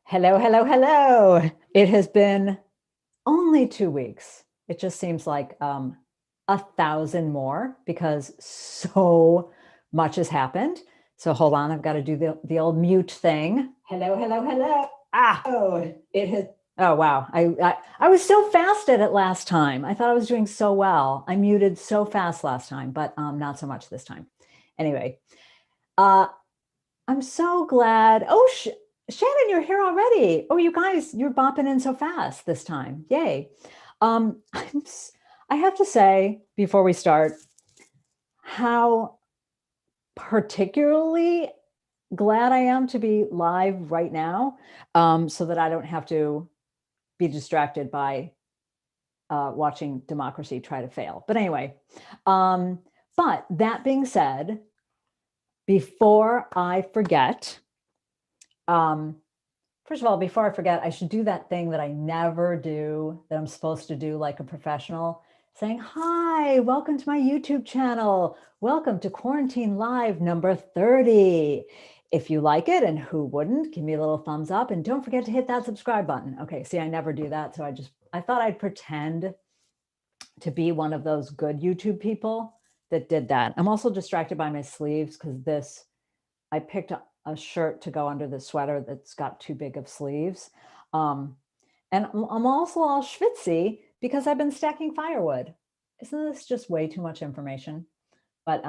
Hello, hello, hello. It has been only 2 weeks. It just seems like 1,000 more because so much has happened. So hold on, I've got to do the old mute thing. Hello, hello, hello. Oh, it has. Oh wow, I was so fast at it last time. I thought I was doing so well. I muted so fast last time, but not so much this time. Anyway, uh, I'm so glad. Oh, Shannon, you're here already. Oh, you guys, you're bopping in so fast this time. Yay. Um, I'm, I have to say before we start how particularly glad I am to be live right now, so that I don't have to be distracted by watching democracy try to fail. But anyway, but that being said, before I forget, first of all, before I forget, I should do that thing that I never do, that I'm supposed to do like a professional, saying, hi, welcome to my YouTube channel. Welcome to Quarantine Live number 30. If you like it, and who wouldn't, give me a little thumbs up and don't forget to hit that subscribe button. Okay, see, I never do that. So I thought I'd pretend to be one of those good YouTube people that did that. I'm also distracted by my sleeves because I picked up a shirt to go under the sweater that's got too big of sleeves. And I'm also all schwitzy because I've been stacking firewood. Isn't this just way too much information? But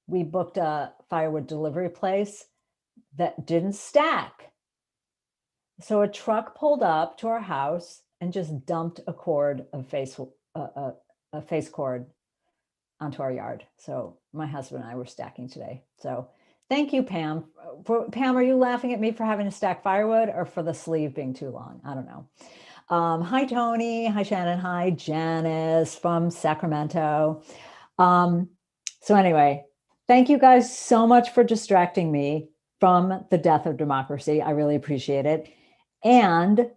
we booked a firewood delivery place that didn't stack. So a truck pulled up to our house and just dumped a cord of a face cord onto our yard. So my husband and I were stacking today. So thank you, Pam. Pam, are you laughing at me for having to stack firewood or for the sleeve being too long? I don't know. Hi, Tony. Hi, Shannon. Hi, Janice from Sacramento. So anyway, thank you guys so much for distracting me from the death of democracy. I really appreciate it. And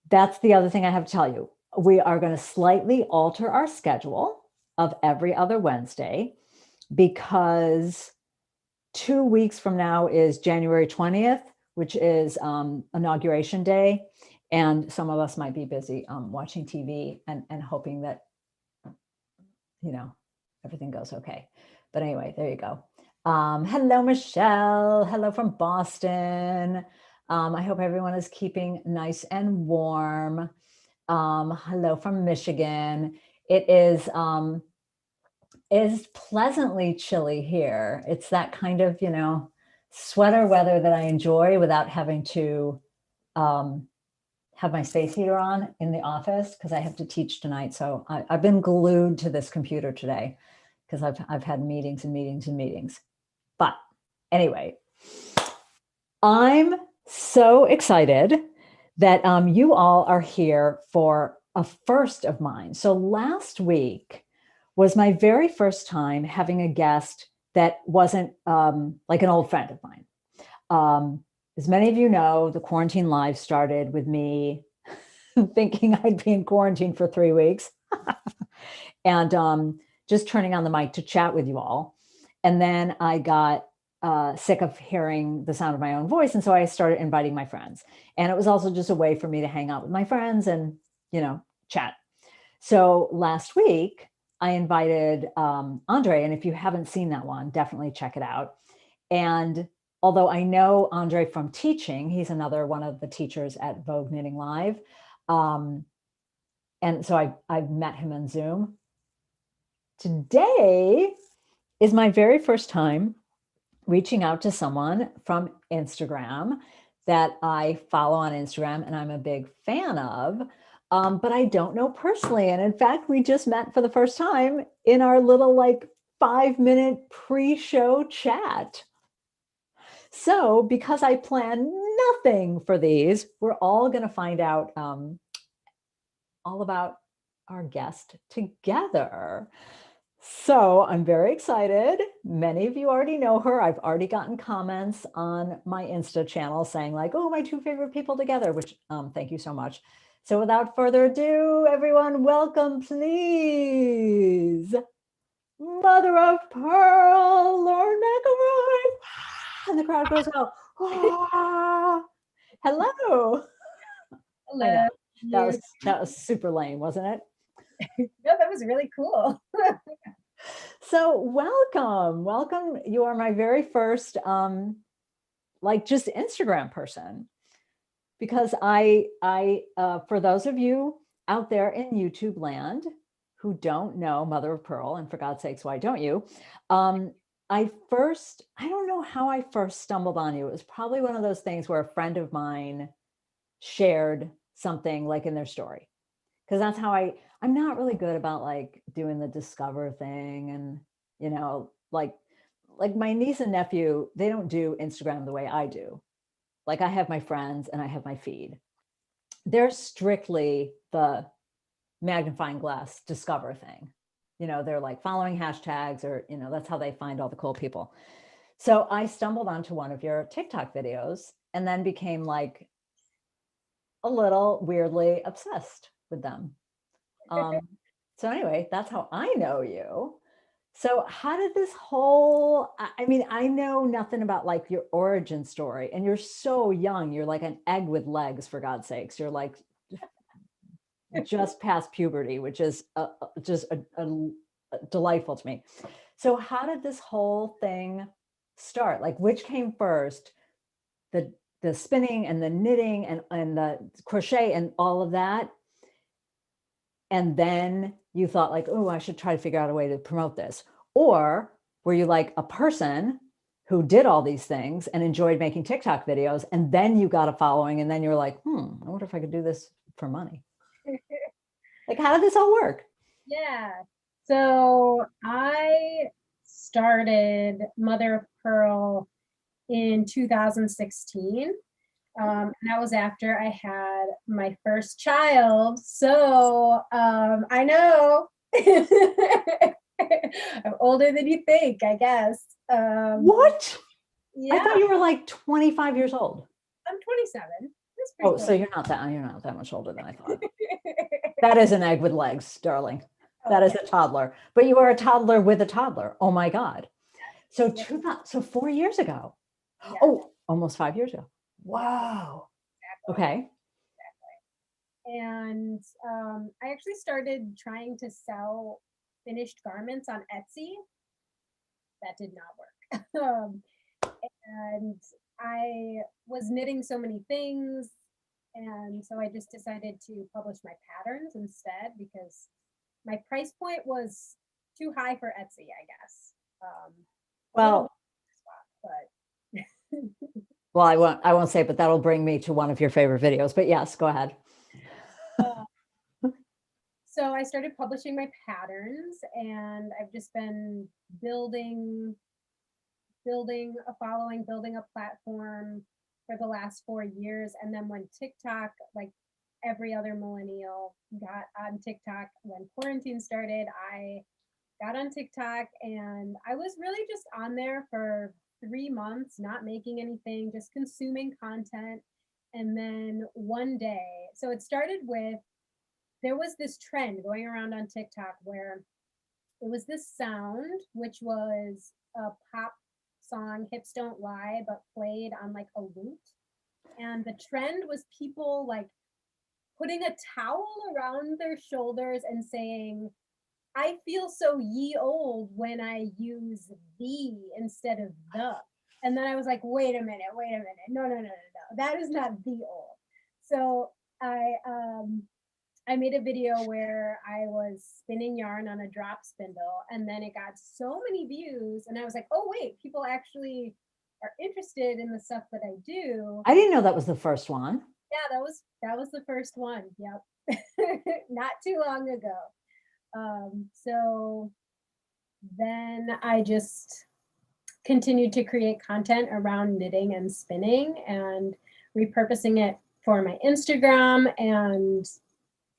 that's the other thing I have to tell you. We are going to slightly alter our schedule of every other Wednesday because 2 weeks from now is January 20th, which is Inauguration Day. And some of us might be busy watching TV and hoping that, everything goes okay. But anyway, there you go. Hello, Michelle. Hello from Boston. I hope everyone is keeping nice and warm. Hello from Michigan. It is pleasantly chilly here. It's that kind of, sweater weather that I enjoy without having to have my space heater on in the office because I have to teach tonight. So I've been glued to this computer today because I've had meetings and meetings and meetings. But anyway, I'm so excited that you all are here for a first of mine. So last week was my very first time having a guest that wasn't like an old friend of mine. As many of you know, the Quarantine Live started with me thinking I'd be in quarantine for 3 weeks and just turning on the mic to chat with you all. And then I got sick of hearing the sound of my own voice. And so I started inviting my friends. And it was also just a way for me to hang out with my friends and, chat. So last week, I invited Andre. And if you haven't seen that one, definitely check it out. And although I know Andre from teaching, he's another one of the teachers at Vogue Knitting Live. And so I've met him on Zoom. Today is my very first time reaching out to someone from Instagram that I follow on Instagram and I'm a big fan of, but I don't know personally. And in fact, we just met for the first time in our little 5-minute pre-show chat. So because I plan nothing for these, we're all going to find out all about our guest together. So I'm very excited. Many of you already know her. I've already gotten comments on my Insta channel saying oh, my two favorite people together, which thank you so much. So without further ado, everyone, welcome, please. Mother of Pearl, Lauren McElroy. And the crowd goes, oh, Ah, hello. I know. Hello. That was super lame, wasn't it? No, that was really cool. So welcome. Welcome. You are my very first like just Instagram person. Because for those of you out there in YouTube land who don't know Mother of Pearl, and for God's sakes, why don't you? I don't know how I first stumbled on you. It was probably one of those things where a friend of mine shared something like in their story. Because that's how I'm not really good about like doing the discover thing. And, like my niece and nephew, they don't do Instagram the way I do. Like I have my friends and I have my feed. They're strictly the magnifying glass discover thing. They're like following hashtags or, that's how they find all the cool people. So I stumbled onto one of your TikTok videos and then became like a little weirdly obsessed with them. So anyway, that's how I know you. So how did this whole, I mean, I know nothing about like your origin story, and you're so young. You're like an egg with legs, for God's sakes. You're like just past puberty, which is just delightful to me. So how did this whole thing start? Like which came first? The spinning and the knitting and the crochet and all of that? And then you thought like, oh, I should try to figure out a way to promote this. Or were you like a person who did all these things and enjoyed making TikTok videos, and then you got a following, and then you're like, I wonder if I could do this for money. Like, how did this all work? Yeah. So I started Mother of Pearl in 2016. And that was after I had my first child. So I know I'm older than you think, I guess. What? Yeah. I thought you were like 25 years old. I'm 27. Oh, so you're not that much older than I thought. That is an egg with legs, darling. That is a toddler. But you are a toddler with a toddler. Oh my God. So 4 years ago. Yeah. Oh, almost 5 years ago. Wow. Exactly. Okay. Exactly. And I actually started trying to sell finished garments on Etsy. That did not work. And I was knitting so many things. And so I just decided to publish my patterns instead because my price point was too high for Etsy, I guess. Well, but well, I won't say, but that'll bring me to one of your favorite videos. But yes, go ahead. So I started publishing my patterns, and I've just been building a following, building a platform for the last 4 years. And then when TikTok, like every other millennial, got on TikTok, when quarantine started, I got on TikTok, and I was really just on there for 3 months, not making anything, just consuming content. And then one day, so it started with, there was this trend going around on TikTok where it was this sound, which was a pop song, Hips Don't Lie, but played on like a lute. And the trend was people like putting a towel around their shoulders and saying, I feel so ye old when I use thee instead of the. And then I was like, wait a minute. No. That is not the old. So I made a video where I was spinning yarn on a drop spindle, and then it got so many views, and I was like, oh wait, people actually are interested in the stuff that I do. I didn't know that was the first one. Yeah, that was the first one. Yep. Not too long ago. So then I just continued to create content around knitting and spinning and repurposing it for my Instagram, and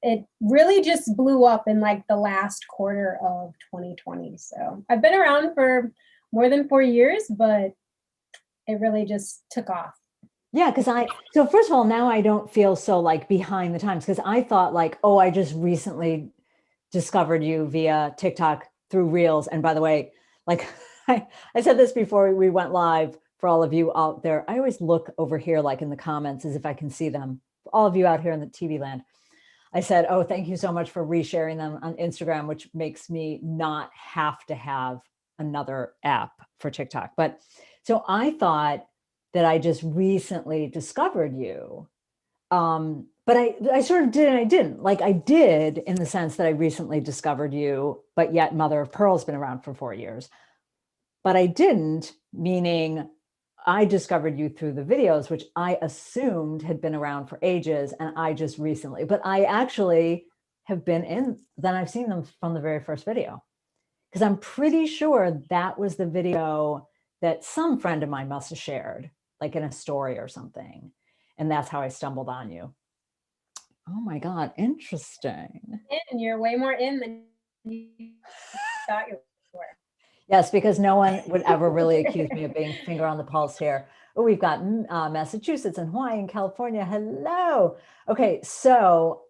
it really just blew up in like the last quarter of 2020. So I've been around for more than 4 years, but it really just took off. Yeah, so first of all, now I don't feel so like behind the times, because I thought like, oh, I just recently discovered you via TikTok through Reels. And by the way, like I said this before we went live, for all of you out there. I always look over here, like in the comments, as if I can see them. All of you out here in the TV land. I said, oh, thank you so much for resharing them on Instagram, which makes me not have to have another app for TikTok. But so I thought that I just recently discovered you. But I sort of did and I didn't. Like I did in the sense that I recently discovered you, but yet Mother of Pearl's been around for 4 years. But I didn't, meaning I discovered you through the videos, which I assumed had been around for ages, and I just recently, but I actually have been in, then I've seen them from the very first video. Because I'm pretty sure that was the video that some friend of mine must have shared, like in a story or something. And that's how I stumbled on you. Oh my God, interesting. And you're way more in than you thought you were. Yes, because no one would ever really accuse me of being finger on the pulse here. Oh, we've got Massachusetts and Hawaii and California. Hello. Okay, so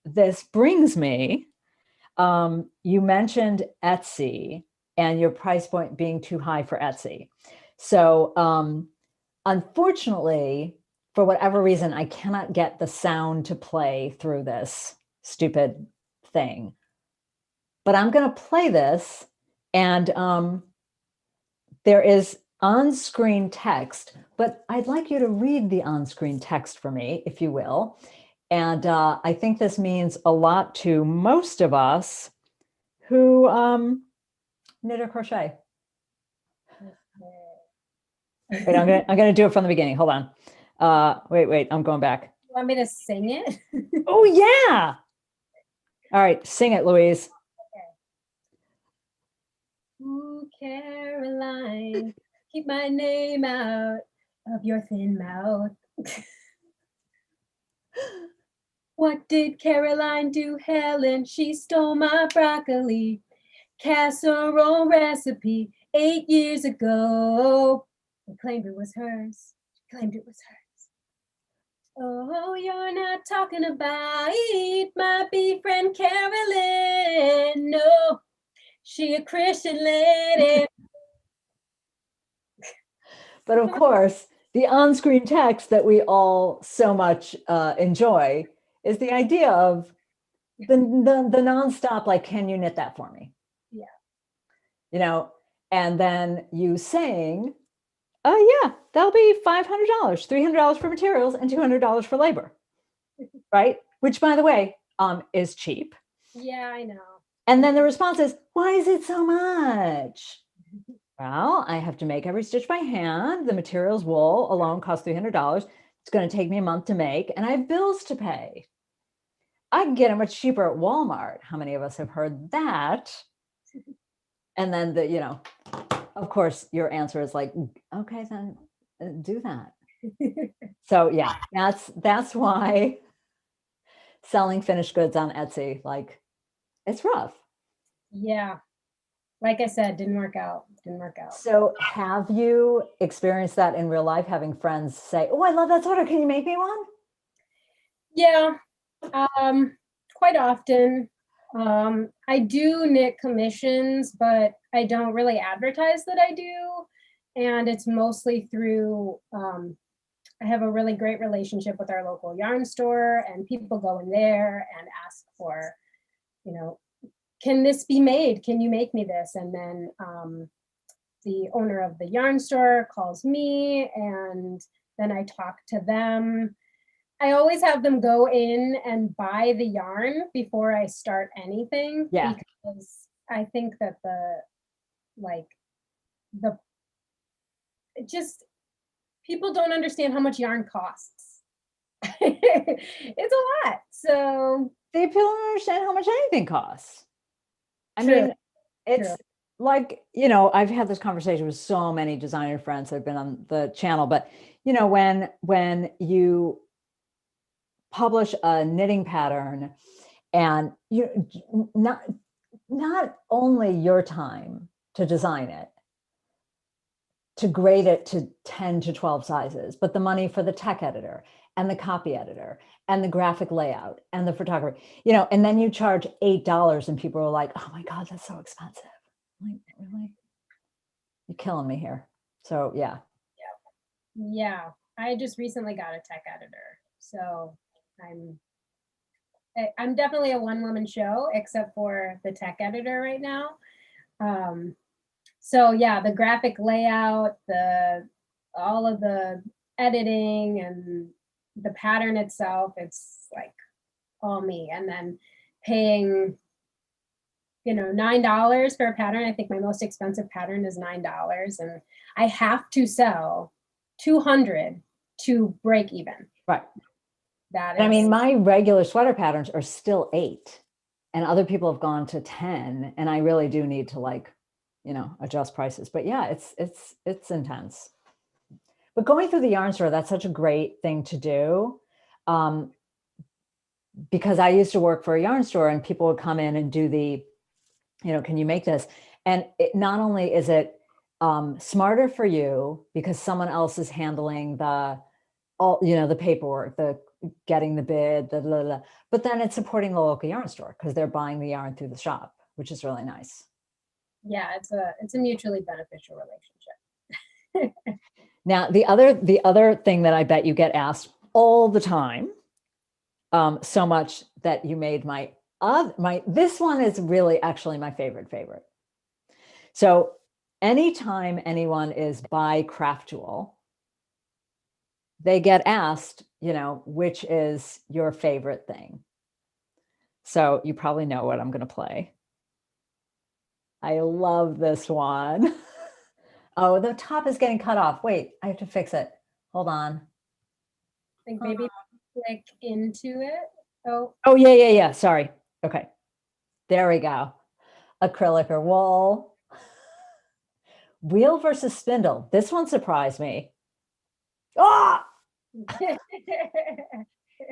this brings me, you mentioned Etsy and your price point being too high for Etsy. So unfortunately, for whatever reason, I cannot get the sound to play through this stupid thing. But I'm going to play this. And there is on-screen text, but I'd like you to read the on-screen text for me, if you will. And I think this means a lot to most of us who knit or crochet. Wait, I'm gonna do it from the beginning. Hold on. Wait, I'm going back. You want me to sing it? Oh yeah. All right, sing it, Louise. Ooh, Caroline, keep my name out of your thin mouth. What did Caroline do, Helen? She stole my broccoli casserole recipe 8 years ago. She claimed it was hers. She claimed it was hers. Oh, you're not talking about my bee friend Carolyn. No. She a Christian lady. But of course, the on-screen text that we all so much enjoy is the idea of the nonstop, like, can you knit that for me? Yeah. You know, and then you saying, oh yeah, that'll be $500, $300 for materials and $200 for labor, right? Which, by the way, is cheap. Yeah, I know. And then the response is, why is it so much? Well, I have to make every stitch by hand. The materials wool alone costs $300. It's going to take me a month to make, and I have bills to pay. I can get it much cheaper at Walmart. How many of us have heard that? And then of course, your answer is like, okay, then do that. So yeah, that's why selling finished goods on Etsy, like, it's rough. Yeah. Like I said, didn't work out. So have you experienced that in real life, having friends say, oh, I love that sweater. Can you make me one? Yeah. Quite often. I do knit commissions, but I don't really advertise that I do. And it's mostly through, I have a really great relationship with our local yarn store, and people go in there and ask for, can this be made? Can you make me this? And then the owner of the yarn store calls me, and then I talk to them. I always have them go in and buy the yarn before I start anything. Yeah. Because I think that people don't understand how much yarn costs. It's a lot. So people don't understand how much anything costs. I True. mean, it's True. like, I've had this conversation with so many designer friends that have been on the channel, but when you publish a knitting pattern and not only your time to design it, to grade it to 10 to 12 sizes, but the money for the tech editor and the copy editor and the graphic layout and the photography, and then you charge $8 and people are like, oh my God, that's so expensive. I'm like, really? You're killing me here. So yeah. Yeah, I just recently got a tech editor, so I'm I'm definitely a one-woman show, except for the tech editor right now. Um, so yeah, the graphic layout, the all of the editing and the pattern itself, it's like all me. And then paying, $9 for a pattern. I think my most expensive pattern is $9, and I have to sell 200 to break even. Right. That And I mean, is, my regular sweater patterns are still 8 and other people have gone to 10, and I really do need to like, adjust prices. But yeah, it's intense. But going through the yarn store, that's such a great thing to do. Because I used to work for a yarn store and people would come in and do the, can you make this? And not only is it smarter for you because someone else is handling the paperwork, the getting the bid, but then it's supporting the local yarn store because they're buying the yarn through the shop, which is really nice. yeah, it's a mutually beneficial relationship. Now, the other thing that I bet you get asked all the time, so much that you made this one is really actually my favorite. So anytime anyone is by Craftual, they get asked, which is your favorite thing. So you probably know what I'm going to play. I love this one. Oh, the top is getting cut off. Wait, I have to fix it. Hold on. I think maybe click into it. Oh, Yeah. Sorry. Okay. There we go. Acrylic or wool. Wheel versus spindle. This one surprised me. Ah!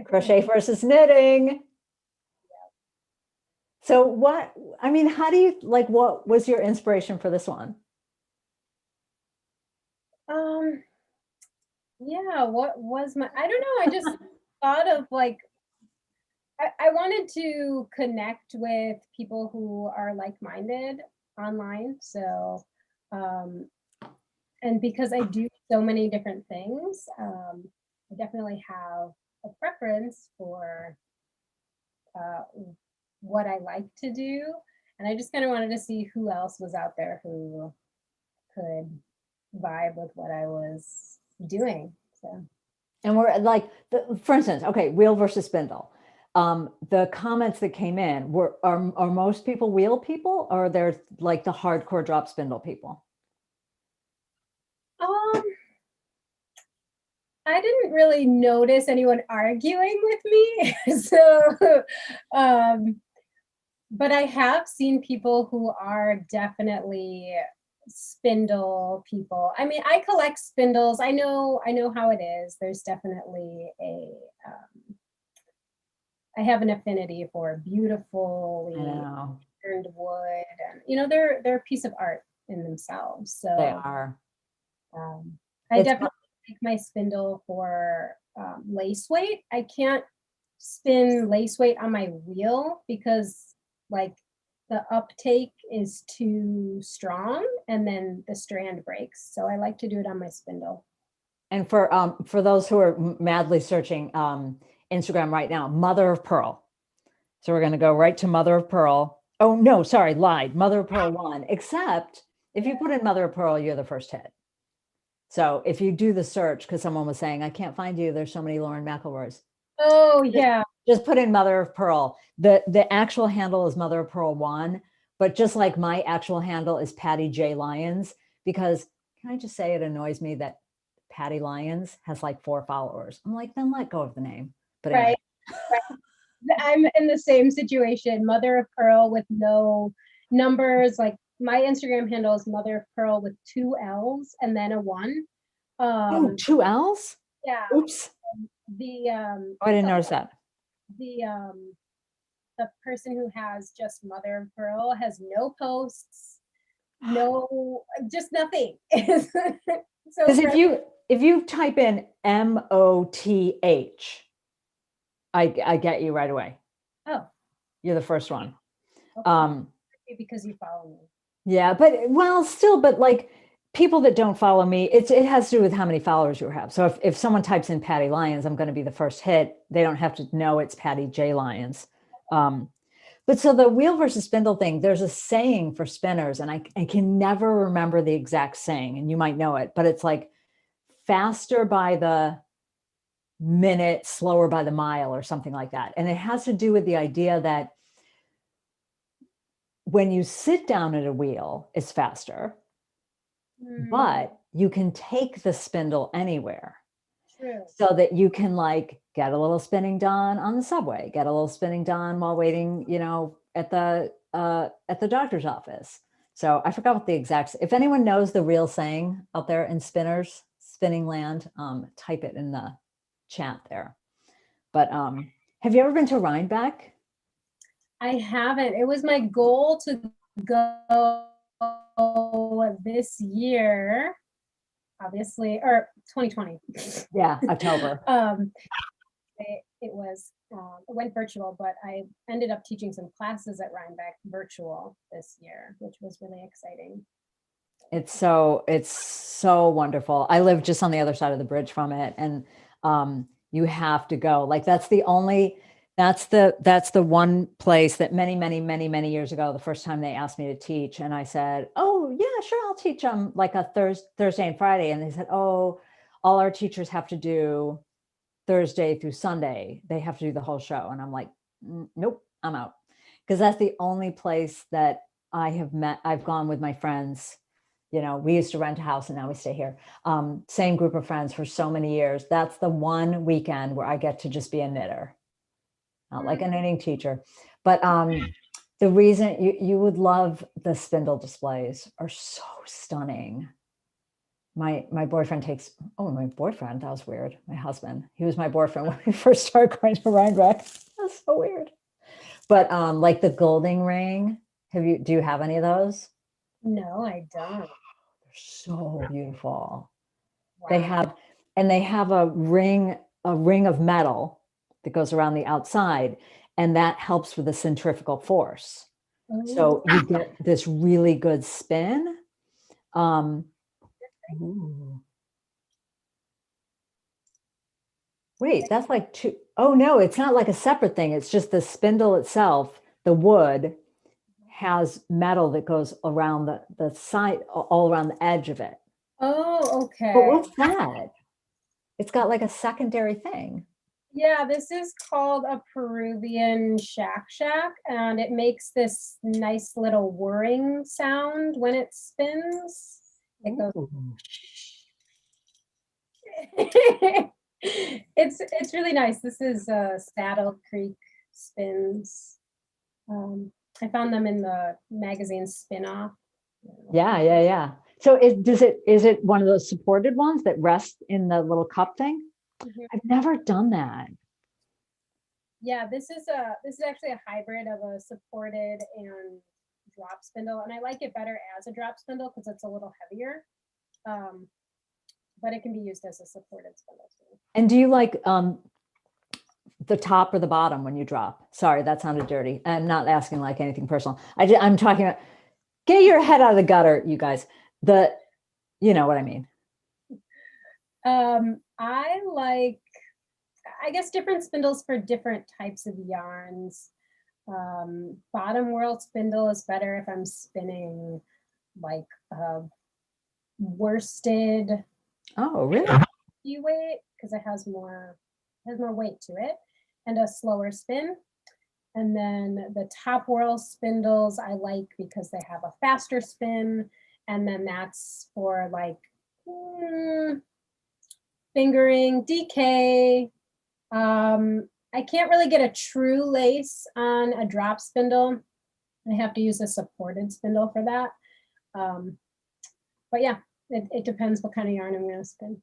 Crochet versus knitting. So how do you what was your inspiration for this one? Yeah, what was I don't know, I just thought of I wanted to connect with people who are like-minded online. So, and because I do so many different things, I definitely have a preference for uh, what I like to do. And I just kind of wanted to see who else was out there who could vibe with what I was doing. So. And we're for instance, okay, wheel versus spindle. The comments that came in are most people wheel people, or are there like the hardcore drop spindle people? I didn't really notice anyone arguing with me. So, but I have seen people who are definitely spindle people. I mean, I collect spindles. I know how it is. There's definitely I have an affinity for beautifully turned wood, and they're a piece of art in themselves. So they are. I definitely take my spindle for lace weight. I can't spin lace weight on my wheel because the uptake is too strong and then the strand breaks. So I like to do it on my spindle. And for those who are madly searching Instagram right now, Mother of Purl. So we're going to go right to Mother of Purl. Oh no, sorry, lied. Mother of Purl 1. Except if you put in Mother of Purl, you're the first hit. So if you do the search, because someone was saying, I can't find you, there's so many Lauren McElroys. Oh yeah. Just put in Mother of Purl. The actual handle is Mother of Purl 1, but just like my actual handle is Patty J. Lyons, because can I just say it annoys me that Patty Lyons has like 4 followers. I'm like, then let go of the name. But anyway. Right. I'm in the same situation. Mother of Purl with no numbers. Like my Instagram handle is Mother of Purl with 2 L's and then a 1. Oh, 2 L's? Yeah. Oops. I didn't notice that. The person who has just Mother of Purl has no posts, just nothing. So because if you type in MOTH, I get you right away. Oh, you're the first one. Okay. Because you follow me. Yeah, but still, people that don't follow me, it has to do with how many followers you have. So if someone types in Patty Lyons, I'm going to be the first hit. They don't have to know it's Patty J. Lyons. But so the wheel versus spindle thing, there's a saying for spinners, and I can never remember the exact saying, and you might know it, but it's like faster by the minute, slower by the mile, or something like that. And it has to do with the idea that when you sit down at a wheel, it's faster, but you can take the spindle anywhere. True. So that you can like get a little spinning done on the subway, get a little spinning done while waiting, at the doctor's office. So I forgot what the exact, if anyone knows the real saying out there in spinning land, type it in the chat there. But have you ever been to Rhinebeck? I haven't. It was my goal to go this year, obviously, or 2020. Yeah, October. It went virtual, but I ended up teaching some classes at Rhinebeck virtual this year, which was really exciting. It's so wonderful. I live just on the other side of the bridge from it, and you have to go. Like that's the one place that many years ago, the first time they asked me to teach, and I said, "Oh yeah, sure, I'll teach them like a Thursday and Friday," and they said, "Oh, all our teachers have to do Thursday through Sunday. They have to do the whole show," and I'm like, "Nope, I'm out," because that's the only place that I've gone with my friends. We used to rent a house and now we stay here. Same group of friends for so many years. That's the one weekend where I get to just be a knitter, not like a knitting teacher. But the reason you would love the spindle displays are so stunning. My boyfriend my boyfriend, that was weird. My husband, he was my boyfriend when we first started going to Rhinebeck. That's so weird. But like the Golding ring, do you have any of those? No, I don't. They're so beautiful. Wow. They have a ring of metal that goes around the outside, and that helps with the centrifugal force. So you get this really good spin. Wait, that's like two. Oh no, it's not like a separate thing. It's just the spindle itself, the wood has metal that goes around the side, all around the edge of it. Oh, okay. But what's that? It's got like a secondary thing. Yeah, this is called a Peruvian shack, and it makes this nice little whirring sound when it spins. It goes. It's really nice. This is Saddle Creek Spins. I found them in the magazine Spin-Off. Yeah. So is it one of those supported ones that rest in the little cup thing? Mm-hmm. I've never done that. Yeah, this is actually a hybrid of a supported and drop spindle, and I like it better as a drop spindle because it's a little heavier. But it can be used as a supported spindle too. And do you like the top or the bottom when you drop? Sorry, that sounded dirty. I'm not asking like anything personal. I'm talking about, get your head out of the gutter, you guys. You know what I mean. I like, I guess, different spindles for different types of yarns. Bottom whirl spindle is better if I'm spinning like worsted. Oh, really? Weight, because it has more weight to it, and a slower spin. And then the top whirl spindles I like because they have a faster spin, and then that's for like fingering, DK. I can't really get a true lace on a drop spindle. I have to use a supported spindle for that. But yeah, it depends what kind of yarn I'm going to spin.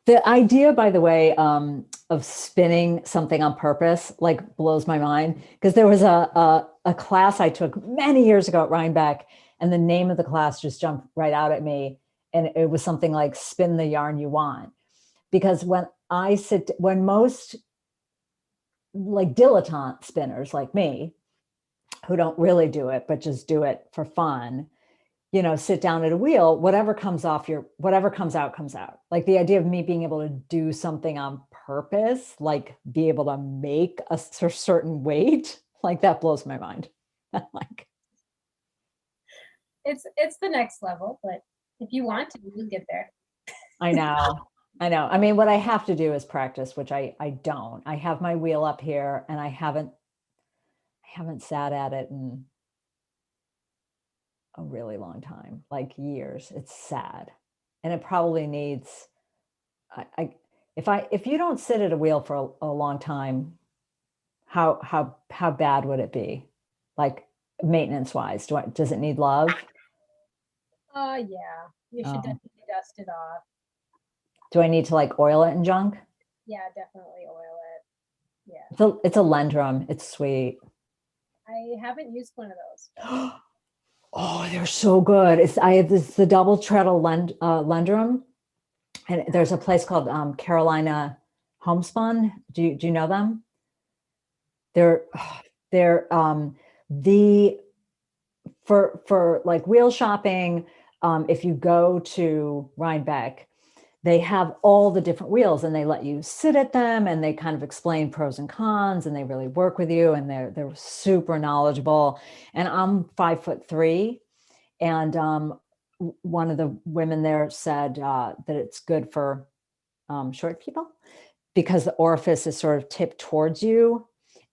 The idea, by the way, of spinning something on purpose, like blows my mind, because there was a class I took many years ago at Rhinebeck, and the name of the class just jumped right out at me. And it was something like spin the yarn you want. Because when most like dilettante spinners like me, who don't really do it, but just do it for fun, sit down at a wheel, whatever comes out comes out. Like the idea of me being able to do something on purpose, like be able to make a certain weight, like that blows my mind. Like, it's the next level, but if you want to, you'll get there. I know. I know. I mean, what I have to do is practice, which I don't. I have my wheel up here and I haven't sat at it in a really long time, like years. It's sad. And it probably needs if you don't sit at a wheel for a long time, how bad would it be? Like maintenance wise, does it need love? Yeah, you should Um, definitely dust it off. do I need to like oil it and junk? Yeah, definitely oil it. Yeah, It's a Lendrum. It's sweet. I haven't used one of those. Oh, they're so good. I have the double treadle Lendrum, and there's a place called Carolina Homespun. Do you know them? They're they're the for like wheel shopping. If you go to Rhinebeck, they have all the different wheels and they let you sit at them and they kind of explain pros and cons and they really work with you and they're super knowledgeable. And I'm 5'3", and one of the women there said that it's good for short people because the orifice is sort of tipped towards you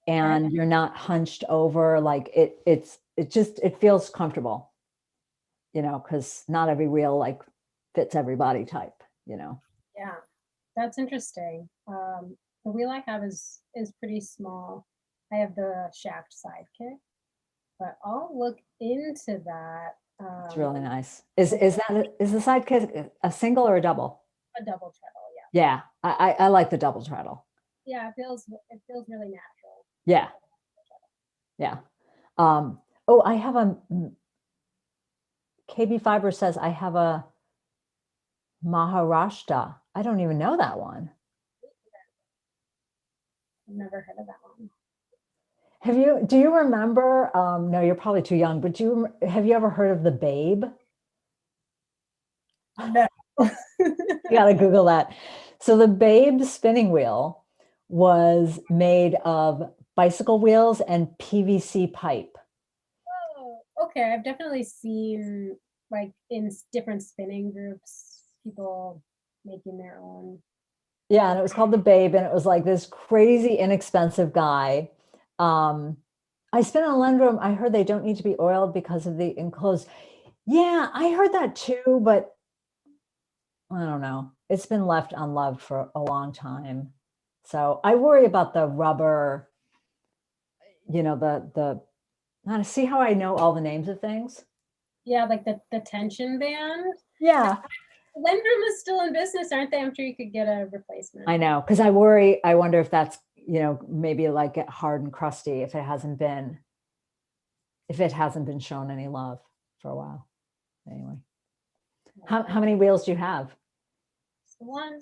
and you're not hunched over. Like it feels comfortable, because not every wheel like fits every body type, Yeah, that's interesting. The wheel I have is pretty small. I have the shaft sidekick, but I'll look into that. It's really nice. Is the sidekick a single or a double? A double treadle, yeah. Yeah, I like the double treadle. Yeah, it feels really natural. Yeah, yeah. Oh, I have a KB Fiber says I have a Maharashtra. I don't even know that one. I've never heard of that one. Do you remember, no, you're probably too young, but have you ever heard of the Babe? No. You got to Google that. So the Babe spinning wheel was made of bicycle wheels and PVC pipe. Oh, okay. I've definitely seen like in different spinning groups, people making their own. Yeah, and it was called the Babe, and it was like this crazy inexpensive guy. I spin on Lendrum. I heard they don't need to be oiled because of the enclosed. Yeah, I heard that too, but I don't know. It's been left unloved for a long time. So I worry about the rubber, see how I know all the names of things? Yeah, like the tension band. Yeah. Lendrum is still in business, aren't they? I'm sure you could get a replacement. I know, because I wonder if that's, maybe like get hard and crusty if it hasn't been shown any love for a while. Anyway, how many wheels do you have? One.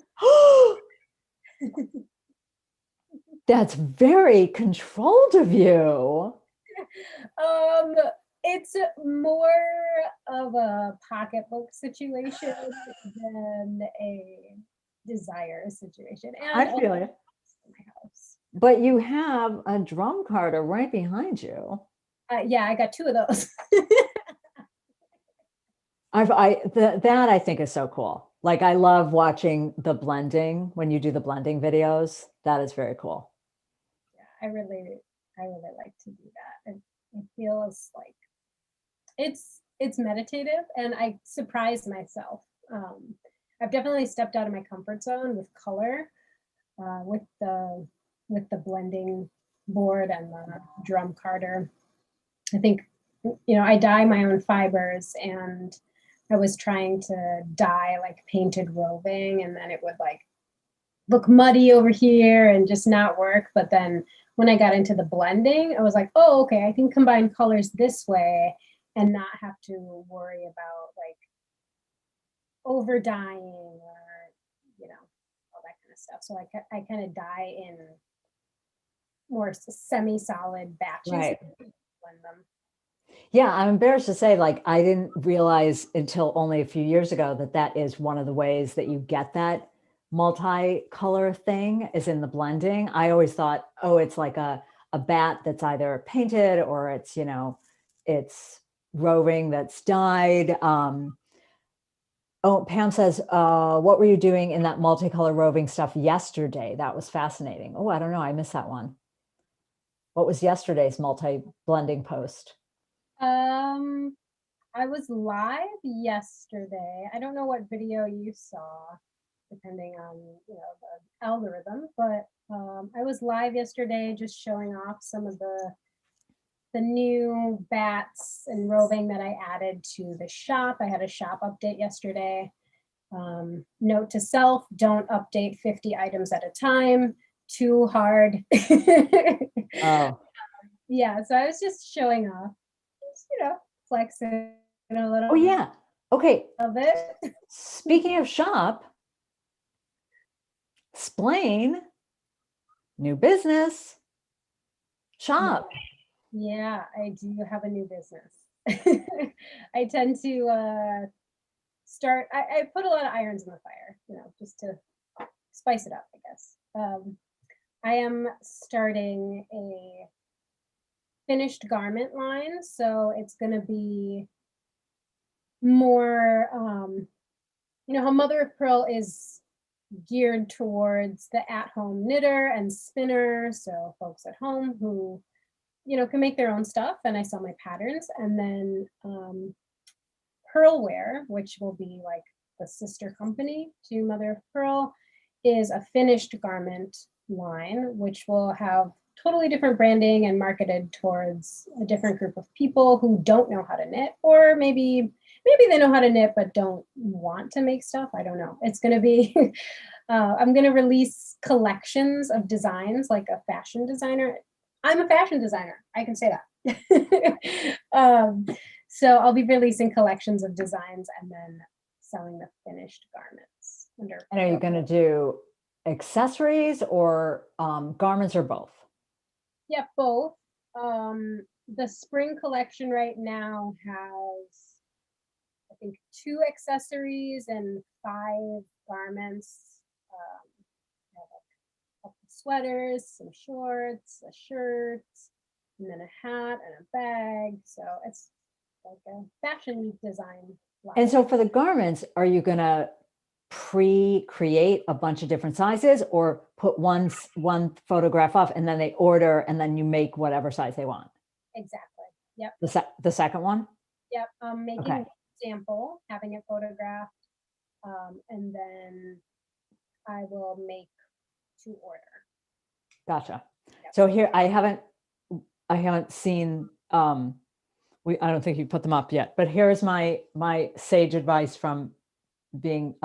That's very controlled of you. It's more of a pocketbook situation than a desire situation. And I feel it. My house. But you have a drum carter right behind you. Yeah, I got two of those. That I think is so cool. Like I love watching the blending when you do the blending videos. That is very cool. Yeah, I really like to do that. It feels like it's meditative, and I surprise myself. I've definitely stepped out of my comfort zone with color, with the blending board and the drum carter. I think I dye my own fibers, and I was trying to dye like painted roving, and then it would like look muddy over here and just not work. But then when I got into the blending, I was like, oh, okay, I can combine colors this way and not have to worry about like over dyeing or all that kind of stuff. So I kind of dye in more semi-solid batches, right, and blend them. Yeah, I'm embarrassed to say, like, I didn't realize until only a few years ago that that is one of the ways that you get that multicolor thing is in the blending. I always thought, oh, it's like a bat that's either painted or it's, it's roving that's dyed. Oh, Pam says, what were you doing in that multicolor roving stuff yesterday? That was fascinating. Oh, I don't know. I missed that one. What was yesterday's multi-blending post? Um, I was live yesterday. I don't know what video you saw, depending on the algorithm, but I was live yesterday, just showing off some of the new bats and roving that I added to the shop. I had a shop update yesterday. Note to self: don't update 50 items at a time. Too hard. Oh, Yeah, so I was just showing off, just, flexing a oh little yeah. Okay. bit. Speaking of shop, explain new business shop. Yeah, I do have a new business. I tend to I put a lot of irons in the fire, just to spice it up, I guess. I am starting a finished garment line, so it's going to be more, how Mother of Pearl is geared towards the at-home knitter and spinner, so folks at home who can make their own stuff, and I sell my patterns. And then Pearlware, which will be like the sister company to Mother of Pearl, is a finished garment line, which will have totally different branding and marketed towards a different group of people who don't know how to knit, or maybe they know how to knit but don't want to make stuff. I don't know. It's going to be I'm going to release collections of designs like a fashion designer. I'm a fashion designer. I can say that. So I'll be releasing collections of designs and then selling the finished garments. And are you going to do accessories or garments or both? Yeah, both. The spring collection right now has, I think, 2 accessories and 5 garments. I have a couple sweaters, some shorts, a shirt, and then a hat and a bag. So it's like a fashion design line. And so for the garments, are you going to pre-create a bunch of different sizes or put one photograph off and then they order and then you make whatever size they want? Exactly. Yep. The second one? Yep. Making Okay. an example, having it photographed, and then I will make to order. Gotcha. Yep. So here I haven't seen I don't think you put them up yet, but here's my sage advice from being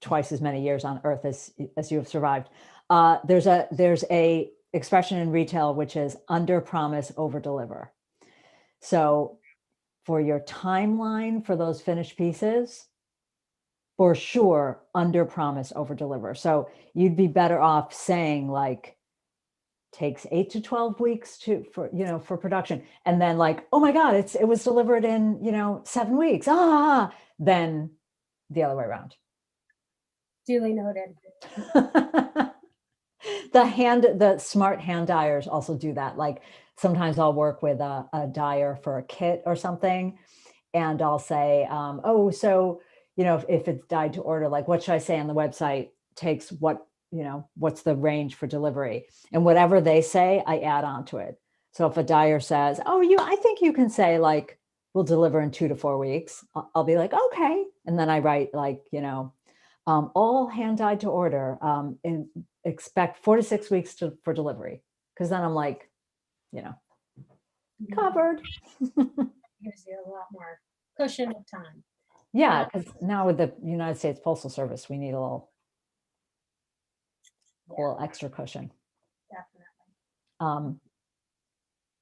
twice as many years on earth as you have survived. There's a expression in retail which is under promise, over deliver. So for your timeline for those finished pieces, for sure, under promise, over deliver. So you'd be better off saying like takes 8 to 12 weeks for production, and then like, oh my god, it was delivered in 7 weeks, then the other way around. Duly noted. The smart hand dyers also do that. Like sometimes I'll work with a dyer for a kit or something, and I'll say, oh, so if it's dyed to order, like what should I say on the website takes what's the range for delivery, and whatever they say I add on to it. So if a dyer says, oh, I think you can say like we'll deliver in 2 to 4 weeks, I'll be like, okay, and then I write like all hand dyed to order, and expect 4 to 6 weeks for delivery, because then I'm like covered. Gives you a lot more cushion of time. Yeah, because now with the United States Postal Service, we need a little extra cushion. Definitely.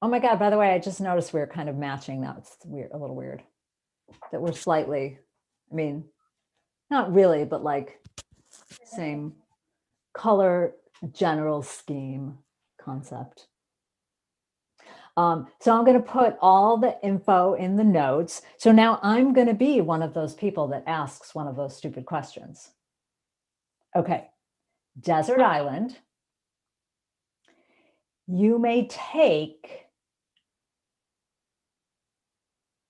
Oh my God, by the way, I just noticed we're kind of matching. That's weird, a little weird. That we're slightly, I mean, not really, but like same color, general scheme concept. So I'm going to put all the info in the notes. So now I'm going to be one of those people that asks one of those stupid questions. Okay. Desert island. You may take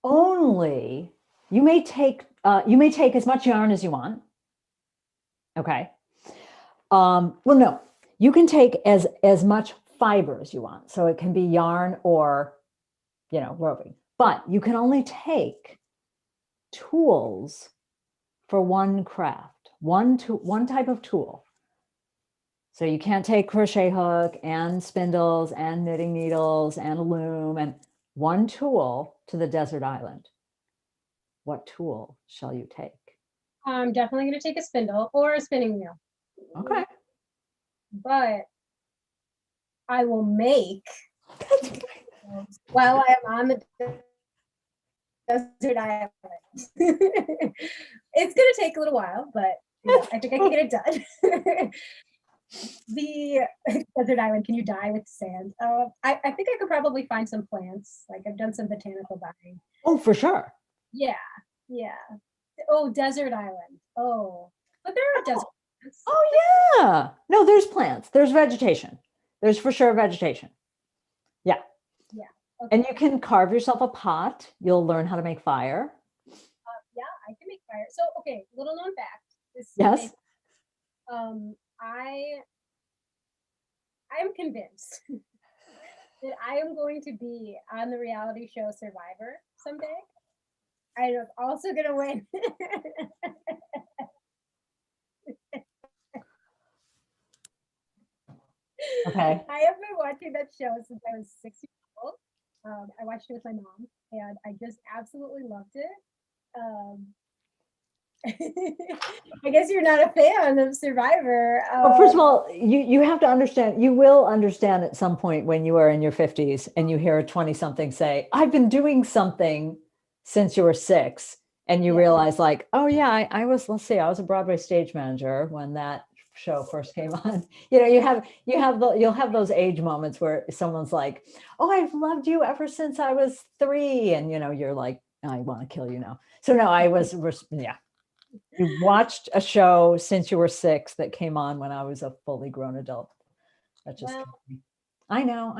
only, you may take as much yarn as you want. Okay. Well, no, you can take as much fiber as you want. So it can be yarn or, roving, but you can only take tools for one craft, one type of tool. So you can't take crochet hook and spindles and knitting needles and a loom and one tool to the desert island. What tool shall you take? I'm definitely going to take a spindle or a spinning wheel. Okay. But I will make while I am on the desert island. It's going to take a little while, but I think I can get it done. The desert island, can you dye with sand? I think I could probably find some plants. Like I've done some botanical dyeing. Oh, for sure. Yeah. Oh, desert island. Oh, but there are desert plants. Oh, yeah. No, there's plants. There's vegetation. There's for sure vegetation. Yeah. Okay. And you can carve yourself a pot. You'll learn how to make fire. Yeah, I can make fire. So, okay, little known fact. Yes. I am convinced that I am going to be on the reality show Survivor someday. I am also going to win. Okay. I have been watching that show since I was 6 years old. I watched it with my mom, and I just absolutely loved it. I guess you're not a fan of Survivor. Well, first of all, you have to understand, you will understand at some point when you are in your 50s and you hear a 20-something say, I've been doing something since you were 6. And you realize like, oh yeah, I was, let's see, I was a Broadway stage manager when that show first came on. You'll have those age moments where someone's like, oh, I've loved you ever since I was 3. And you're like, I want to kill you now. So no, yeah. You watched a show since you were 6 that came on when I was a fully grown adult. That just I know.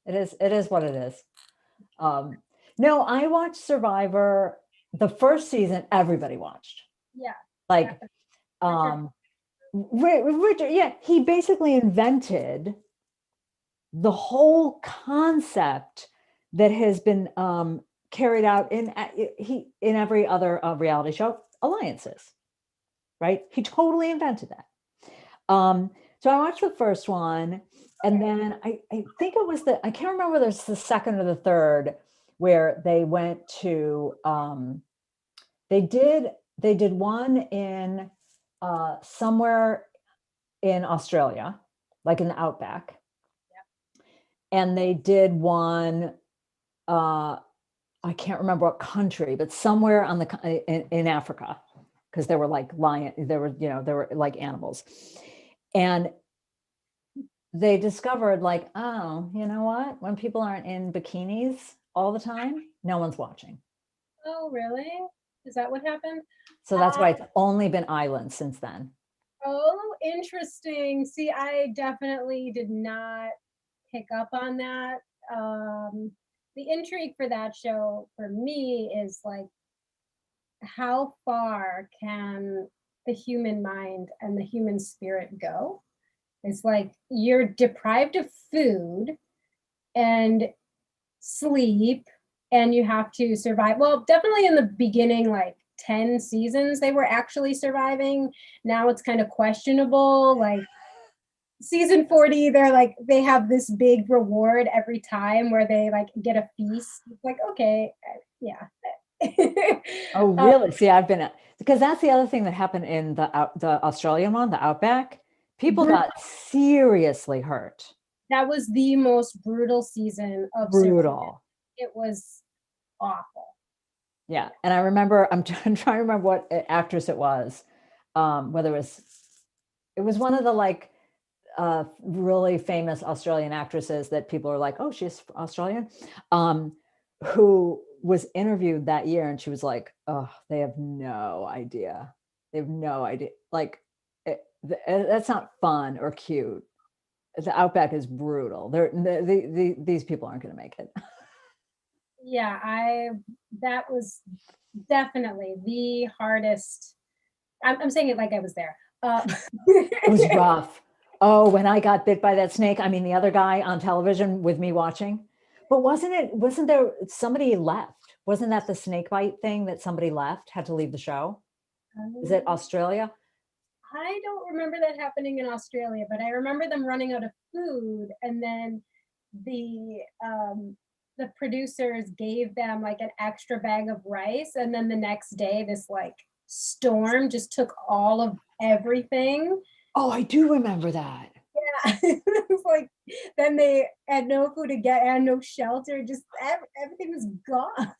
It is what it is. No, I watched Survivor. The first season, everybody watched. Yeah. Like, Richard, yeah, he basically invented the whole concept that has been carried out in every other reality show, alliances, right? He totally invented that. So I watched the first one, and then I think it was I can't remember whether it's the second or the third, where they went to they did one in somewhere in Australia, like in the outback. And they did one, I can't remember what country, but somewhere on in Africa, because there were like there were like animals. And they discovered like, oh, you know what? When people aren't in bikinis all the time, no one's watching. Oh, really? Is that what happened? So that's why it's only been islands since then. Oh, interesting. See, I definitely did not pick up on that. The intrigue for that show for me is like, how far can the human mind and the human spirit go? It's like you're deprived of food and sleep, and you have to survive. Well, definitely in the beginning, like 10 seasons, they were actually surviving. Now it's kind of questionable. Like season 40, they have this big reward every time where they like get a feast. It's like, okay, yeah. Oh, really? See, because that's the other thing that happened in the Australian one, the outback. People got seriously hurt. That was the most brutal season of brutal. It was awful. Yeah, and I remember I'm trying to remember what actress it was, whether it was one of the like really famous Australian actresses that people are like, oh, she's Australian, who was interviewed that year, and she was like, oh, they have no idea. They have no idea. Like, that's not fun or cute. The outback is brutal. These people aren't going to make it. Yeah, that was definitely the hardest. I'm saying it like I was there. It was rough. Oh, when I got bit by that snake, I mean, the other guy on television with me watching, but wasn't there somebody left? Wasn't that the snake bite thing that somebody left, had to leave the show? Is it Australia? I don't remember that happening in Australia, but I remember them running out of food, and then the producers gave them like an extra bag of rice, and then the next day this like storm just took all of everything. Oh, I do remember that. Yeah, it was like then they had no food to get and no shelter, just everything was gone.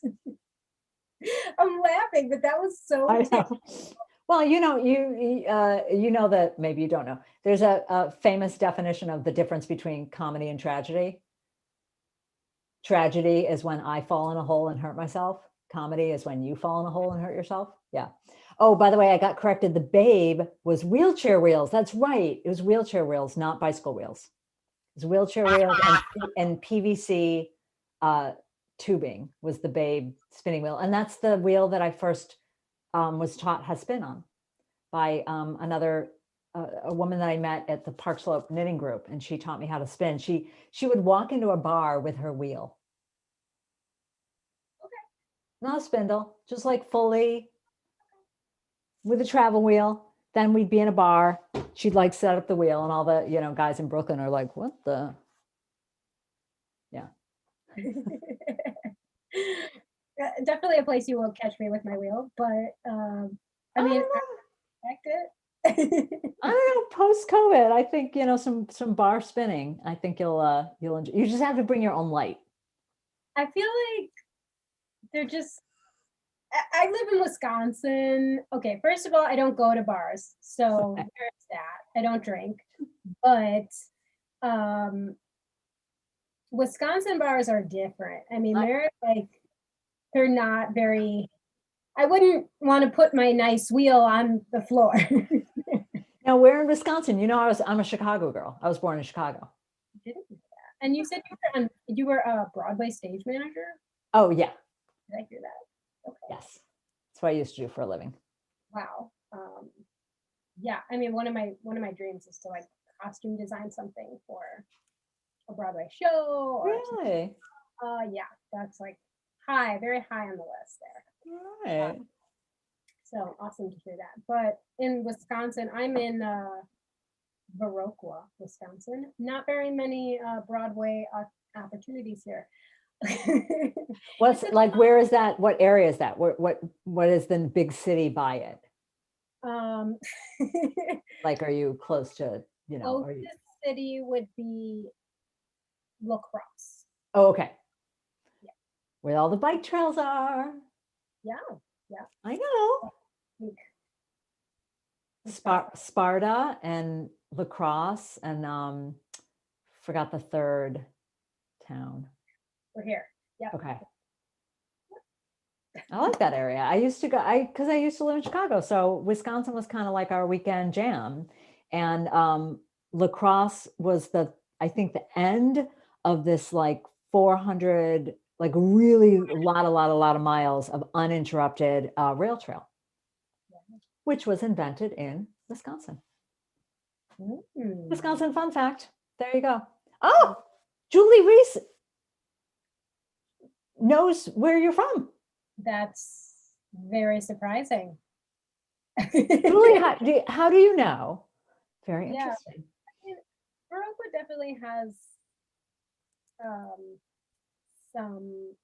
I'm laughing, but that was so I know. Well, you know that maybe you don't know. There's a famous definition of the difference between comedy and tragedy. Tragedy is when I fall in a hole and hurt myself. Comedy is when you fall in a hole and hurt yourself. Yeah. Oh, by the way, I got corrected. The Babe was wheelchair wheels. That's right. It was wheelchair wheels, not bicycle wheels. It was wheelchair wheels and PVC tubing was the Babe spinning wheel. And that's the wheel that I first was taught how to spin on by a woman that I met at the Park Slope knitting group, and she taught me how to spin. She would walk into a bar with her wheel. Okay. Not a spindle, just like fully with a travel wheel. Then we'd be in a bar. She'd like set up the wheel, and all the guys in Brooklyn are like, "What the?" Yeah. Definitely a place you won't catch me with my wheel, but I mean, I expect it. I don't know. Post COVID, I think some bar spinning. I think you'll enjoy. You just have to bring your own light. I feel like they're just. I live in Wisconsin. Okay, first of all, I don't go to bars, so there's that. I don't drink, but Wisconsin bars are different. I mean, they're not very. I wouldn't want to put my nice wheel on the floor. Now, we're in Wisconsin. I'm a Chicago girl. I was born in Chicago. Didn't do that. And you said you were a Broadway stage manager? Oh, yeah. Did I hear that? Okay. Yes. That's what I used to do for a living. Wow. Yeah, I mean, one of my dreams is to like costume design something for a Broadway show. Really? Yeah, that's like very high on the list there. Right. So awesome to hear that. But in Wisconsin, I'm in Viroqua, Wisconsin. Not very many Broadway opportunities here. What's like? Where is that? What area is that? What is the big city by it? Like, are you close to? Closest city would be La Crosse. Oh, okay. Yeah. Where all the bike trails are. Yeah. Yeah. I know. Sparta and La Crosse and forgot the third town. We're here. Yeah. Okay. I like that area. I used to go because I used to live in Chicago. So Wisconsin was kind of like our weekend jam. And La Crosse was I think the end of this like 400, like really a lot of miles of uninterrupted rail trail, which was invented in Wisconsin. Wisconsin fun fact. There you go. Oh, Julie Reese knows where you're from. That's very surprising. Julie, how do you know? Very interesting. Yeah. Viroqua definitely has some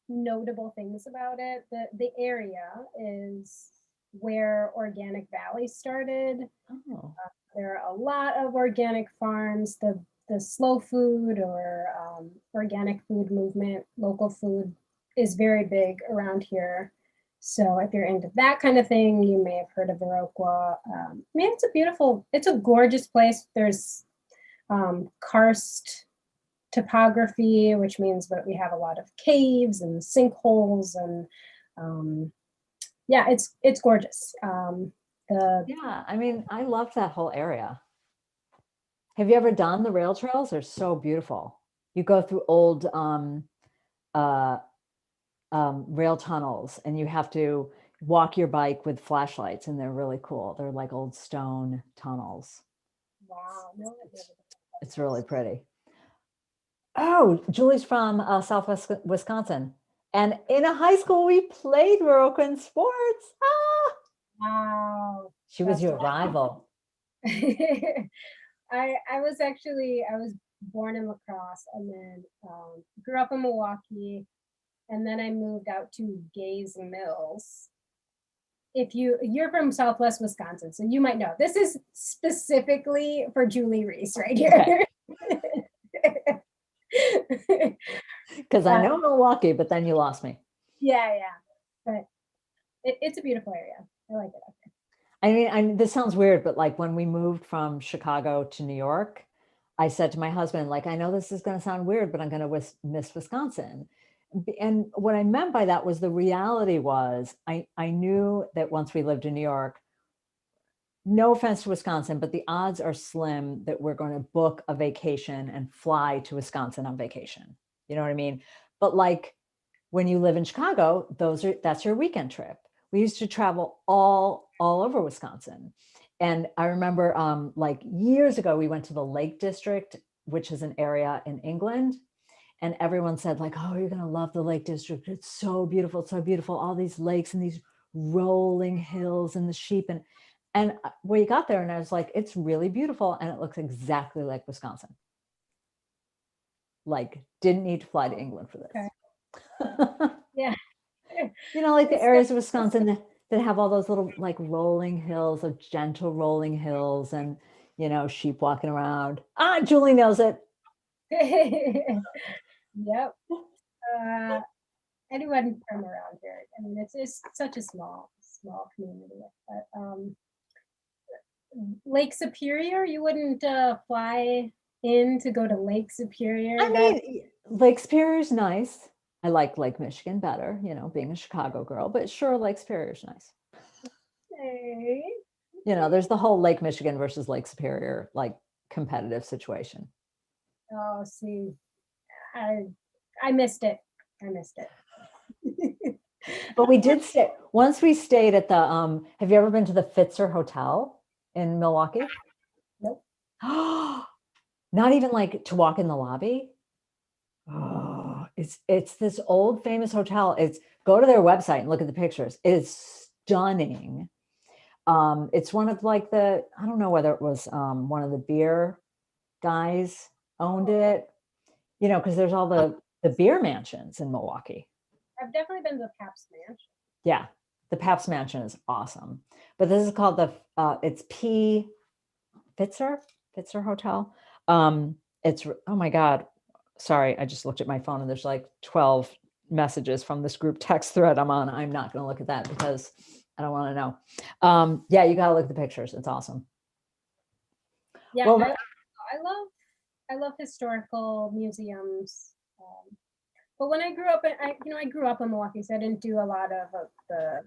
notable things about it. The area is where Organic Valley started. Oh. There are a lot of organic farms. The slow food or organic food movement, local food, is very big around here. So if you're into that kind of thing, you may have heard of Viroqua. Man, it's a gorgeous place. There's karst topography, which means that we have a lot of caves and sinkholes, and yeah, it's gorgeous. Yeah, I mean, I love that whole area. Have you ever done the rail trails? They're so beautiful. You go through old uh, rail tunnels and you have to walk your bike with flashlights, and they're really cool. They're like old stone tunnels. Wow, no, I've never It's, done it's really pretty. Oh, Julie's from Southwest Wisconsin. And in a high school, we played Moroccan sports. Ah, wow, she was that's your rival. I was born in La Crosse and then grew up in Milwaukee, and then I moved out to Gays Mills. If you're from Southwest Wisconsin, so you might know this is specifically for Julie Reese right here. Because I know Milwaukee, but then you lost me. Yeah, but it's a beautiful area. I like it up here. I mean, this sounds weird, but like when we moved from Chicago to New York, I said to my husband, like, I know this is going to sound weird, but I'm going to miss Wisconsin. And what I meant by that was the reality was I knew that once we lived in New York, no offense to Wisconsin, but the odds are slim that we're going to book a vacation and fly to Wisconsin on vacation. You know what I mean? But like when you live in Chicago, that's your weekend trip. We used to travel all over Wisconsin. And I remember like years ago, we went to the Lake District, which is an area in England. And everyone said like, oh, you're going to love the Lake District. It's so beautiful. It's so beautiful. All these lakes and these rolling hills and the sheep. And we got there and I was like, it's really beautiful. And it looks exactly like Wisconsin. Like didn't need to fly to England for this. Okay. Yeah. You know, like the It's areas of Wisconsin that have all those little like rolling hills, of gentle rolling hills, and you know, sheep walking around. Ah, Julie knows it. Yep. Uh, anyone from around here. I mean, it's such a small community. But Lake Superior, you wouldn't fly in to go to Lake Superior. I That mean, Lake Superior is nice. I like Lake Michigan better, you know, being a Chicago girl, but sure, Lake Superior is nice. okay. You know, there's the whole Lake Michigan versus Lake Superior like competitive situation. Oh, see, I I missed it. I missed it. But we did stay once we stayed at the have you ever been to the Fitzer Hotel in Milwaukee? Nope. Not even like to walk in the lobby. Oh, it's this old famous hotel. It's go to their website and look at the pictures. It's stunning. It's one of like I don't know whether it was one of the beer guys owned it, you know, because there's all the beer mansions in Milwaukee. I've definitely been to the Pabst Mansion. Yeah, the Pabst Mansion is awesome. But this is called it's P Fitzer Hotel. It's oh my God. Sorry, I just looked at my phone and there's like 12 messages from this group text thread I'm on. I'm not going to look at that because I don't want to know. Yeah, you got to look at the pictures. It's awesome. Yeah, Well, I love historical museums. But when I grew up, I grew up in Milwaukee, so I didn't do a lot of the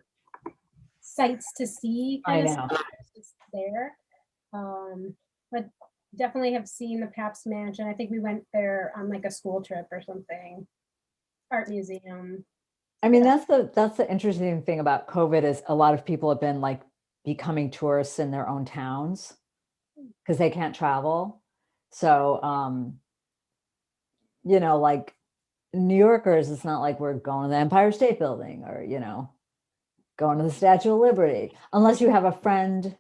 sights to see I kind of know. stuff. I was just there. But definitely have seen the Pabst Mansion. I think we went there on like a school trip or something. Art museum. I mean, that's the interesting thing about COVID is a lot of people have been like becoming tourists in their own towns because they can't travel. So, you know, like New Yorkers, it's not like we're going to the Empire State Building or, you know, going to the Statue of Liberty, unless you have a friend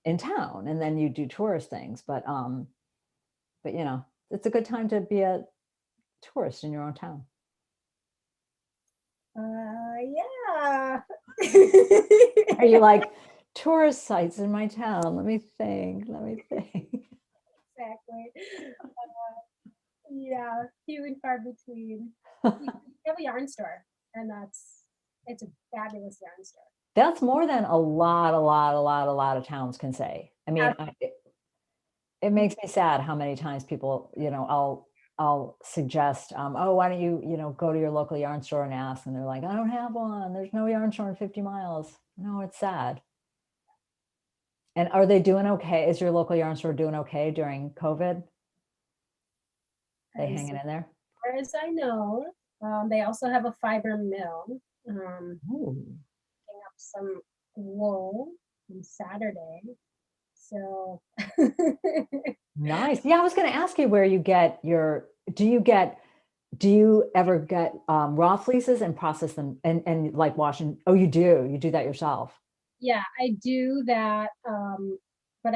in town and then you do tourist things. But you know, it's a good time to be a tourist in your own town. Yeah. Are you like tourist sites in my town? Let me think. Let me think. Exactly. Yeah, few and far between. We have a yarn store, and It's a fabulous yarn store. That's more than a lot of towns can say. I mean, it makes me sad how many times people, I'll suggest, oh, why don't you, go to your local yarn store and ask, and they're like, I don't have one. There's no yarn store in 50 miles. No, it's sad. And are they doing okay? Is your local yarn store doing okay during COVID? They hanging in there? As far as I know, they also have a fiber mill. Ooh. Picking up some wool on Saturday. So Nice. Yeah, I was going to ask you where you get your, do you ever get raw fleeces and process them and like washing? Oh, you do that yourself. yeah, I do that. But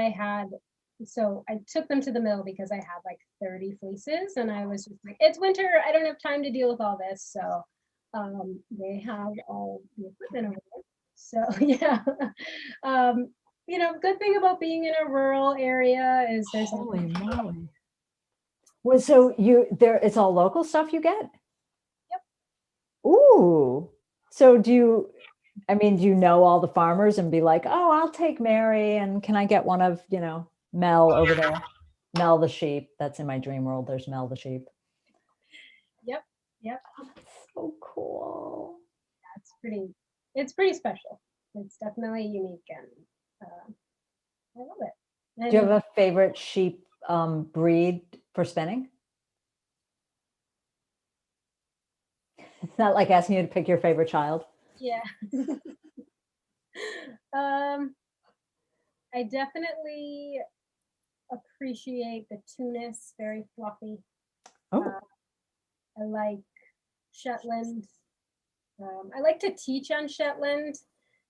so I took them to the mill because I had like 30 fleeces and I was just like, it's winter. I don't have time to deal with all this. So they have all the equipment over there. So yeah. Good thing about being in a rural area is there's Holy moly. Well, so it's all local stuff you get? Yep. Ooh. So do you know all the farmers and be like, oh, I'll take Mary and can I get one of, Mel over there? Mel the sheep. That's in my dream world. There's Mel the sheep. Yep. Oh, that's so cool. It's pretty special. It's definitely unique and I love it. And Do you have a favorite sheep breed for spinning? It's not like asking you to pick your favorite child. yeah. I definitely appreciate the Tunis, very fluffy. Oh, I like Shetland. I like to teach on Shetland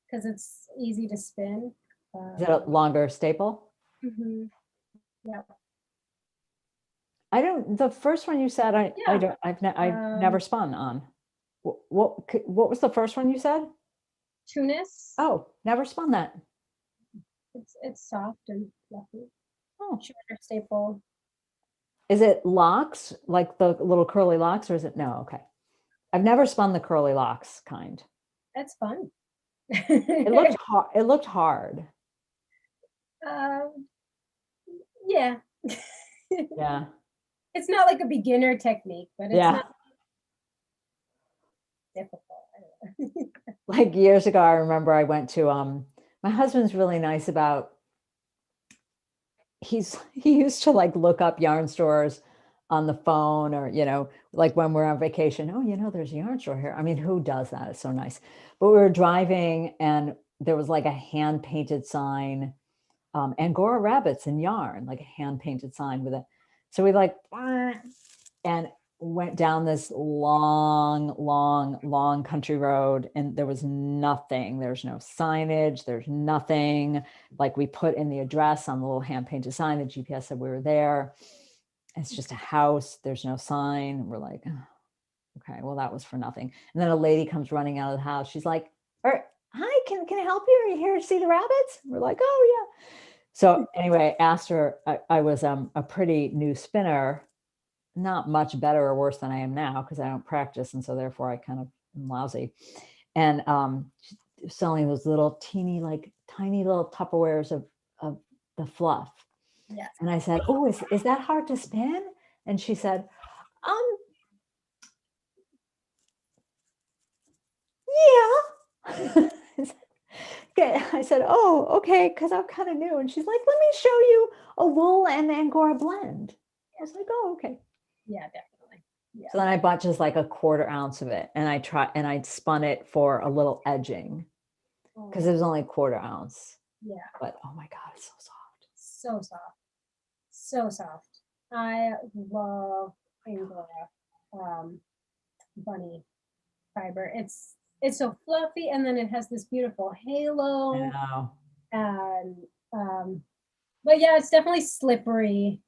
because it's easy to spin. is it a longer staple? Mhm. Yeah. The first one you said, Yeah. I've never spun on. What was the first one you said? Tunis. Oh, never spun that. It's soft and fluffy. Oh, Shorter staple. is it locks, like the little curly locks, or is it no? Okay, I've never spun the curly locks kind. That's fun. It looked hard. It looked hard. Yeah. Yeah. It's not like a beginner technique, but it's Yeah. not difficult. Like years ago, I remember I went to my husband's really nice about he used to like look up yarn stores on the phone or like when we're on vacation. Oh, there's a yarn store here. I mean, who does that? It's so nice. But we were driving and there was like a hand painted sign, Angora rabbits and yarn, like a hand painted sign with it. So we like and went down this long country road and there was nothing. There's no signage. There's nothing. Like we put in the address on the little hand painted sign. The GPS said we were there. It's just a house. There's no sign. And we're like, oh, okay, well, that was for nothing. And then a lady comes running out of the house. She's like, hi, can I help you? Are you here to see the rabbits? We're like, oh yeah. So anyway, asked her, I was a pretty new spinner, not much better or worse than I am now because I don't practice. And so therefore I kind of am lousy. And selling those little tiny little Tupperwares of the fluff. Yes. And I said, oh, is that hard to spin? And she said, yeah. I said, oh, okay, because I'm kind of new. And she's like, let me show you a wool and Angora blend. I was like, oh, okay. Yeah, definitely. Yeah. So then I bought just like a 1/4 ounce of it and I spun it for a little edging because it was only a 1/4 ounce. Yeah. But oh my God, it's so soft. So soft. So soft. I love Angora bunny fiber. It's so fluffy and then it has this beautiful halo. I know. And but yeah, it's definitely slippery.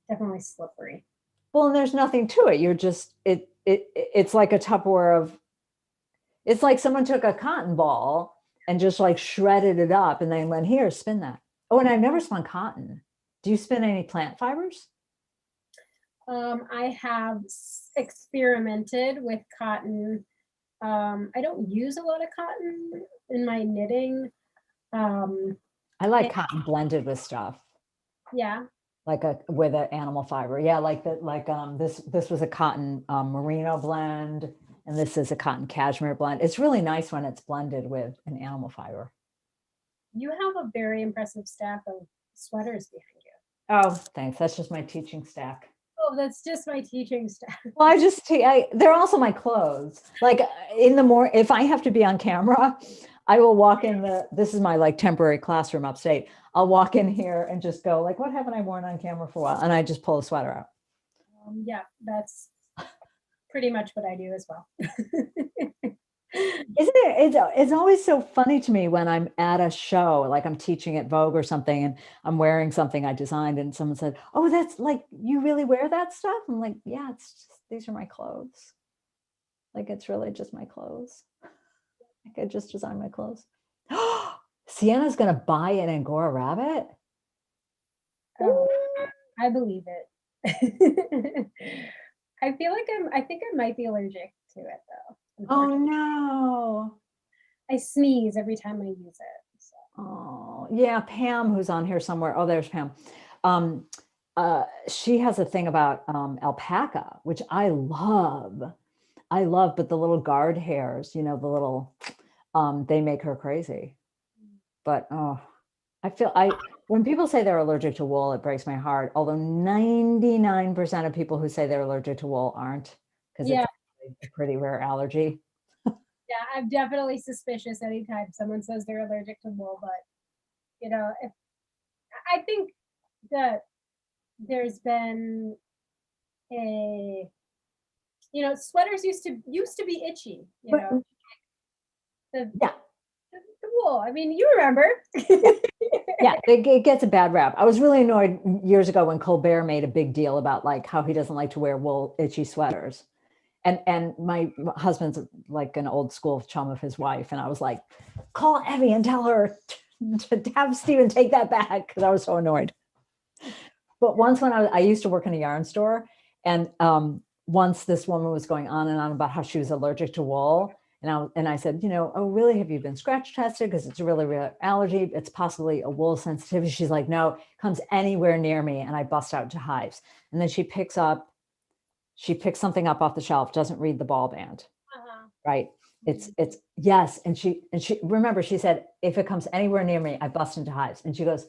Definitely slippery. Well, and there's nothing to it. You're just it's like a Tupperware of it's like someone took a cotton ball and just like shredded it up and then went, here, spin that. Oh, and I've never spun cotton. Do you spin any plant fibers? I have experimented with cotton I don't use a lot of cotton in my knitting. I like It, cotton blended with stuff, yeah, like with an animal fiber. Yeah, like that. Like this was a cotton merino blend, and this is a cotton cashmere blend. It's really nice when it's blended with an animal fiber. you have a very impressive stack of sweaters behind you. Oh, thanks. That's just my teaching stack. Oh, that's just my teaching staff. Well, they're also my clothes. Like in the morning, if I have to be on camera, I will walk in this is my like temporary classroom upstate. I'll walk in here and just go like, what haven't I worn on camera for a while? And I just pull a sweater out. Yeah, that's pretty much what I do as well. Isn't it? It's always so funny to me when I'm at a show, like I'm teaching at Vogue or something, and I'm wearing something I designed, and someone said, "Oh, that's like you really wear that stuff?" I'm like, "Yeah, it's just, these are my clothes. Like it's really just my clothes. Like I just designed my clothes." Sienna's gonna buy an Angora rabbit. Oh, I believe it. I feel like I think I might be allergic to it though. Oh Unfortunately, no. I sneeze every time I use it. So. Oh yeah, Pam, who's on here somewhere. Oh, there's Pam. Um, she has a thing about alpaca, which I love. I love, but the little guard hairs, the little, they make her crazy. But oh, when people say they're allergic to wool, it breaks my heart. Although 99% of people who say they're allergic to wool aren't, because it's Yeah, a pretty rare allergy. yeah, I'm definitely suspicious anytime someone says they're allergic to wool, but if I think that there's been a sweaters used to be itchy, But the, yeah, the wool. I mean, you remember. yeah, it gets a bad rap. I was really annoyed years ago when Colbert made a big deal about like how he doesn't like to wear wool itchy sweaters. And my husband's like an old school chum of his wife. And I was like, call Evie and tell her to have Steven take that back, because I was so annoyed. But once when I used to work in a yarn store, and once this woman was going on and on about how she was allergic to wool. And I said, oh, really? Have you been scratch tested? Because it's a really real allergy. It's possibly a wool sensitivity. She's like, no, it comes anywhere near me. And I bust out into hives. And then she picks something up off the shelf, doesn't read the ball band, right? It's yes. And she remember, she said, if it comes anywhere near me, I bust into hives. And she goes,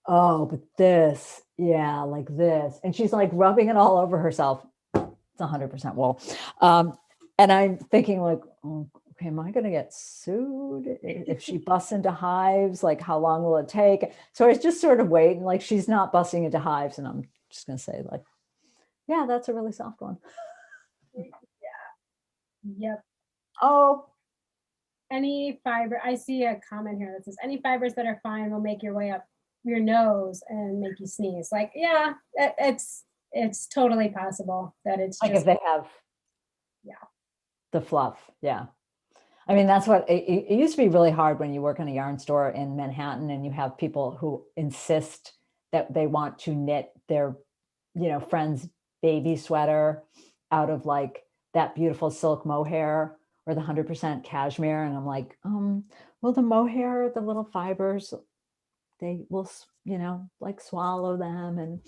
oh, but this, yeah, like this. And she's like rubbing it all over herself. It's 100% wool. And I'm thinking like, oh, okay, am I going to get sued if she busts into hives? Like, how long will it take? So I was just sort of waiting, like she's not busting into hives. And I'm just going to say like, yeah, that's a really soft one. Yep. Oh, Any fiber. I see a comment here that says any fibers that are fine will make your way up your nose and make you sneeze. Like, yeah, it's totally possible that it's like just if they have the fluff. Yeah. I mean, that's what it used to be really hard when you work in a yarn store in Manhattan and you have people who insist that they want to knit their, friend's baby sweater out of like that beautiful silk mohair or the 100% cashmere. And I'm like, well, the mohair, the little fibers, they will, like swallow them, and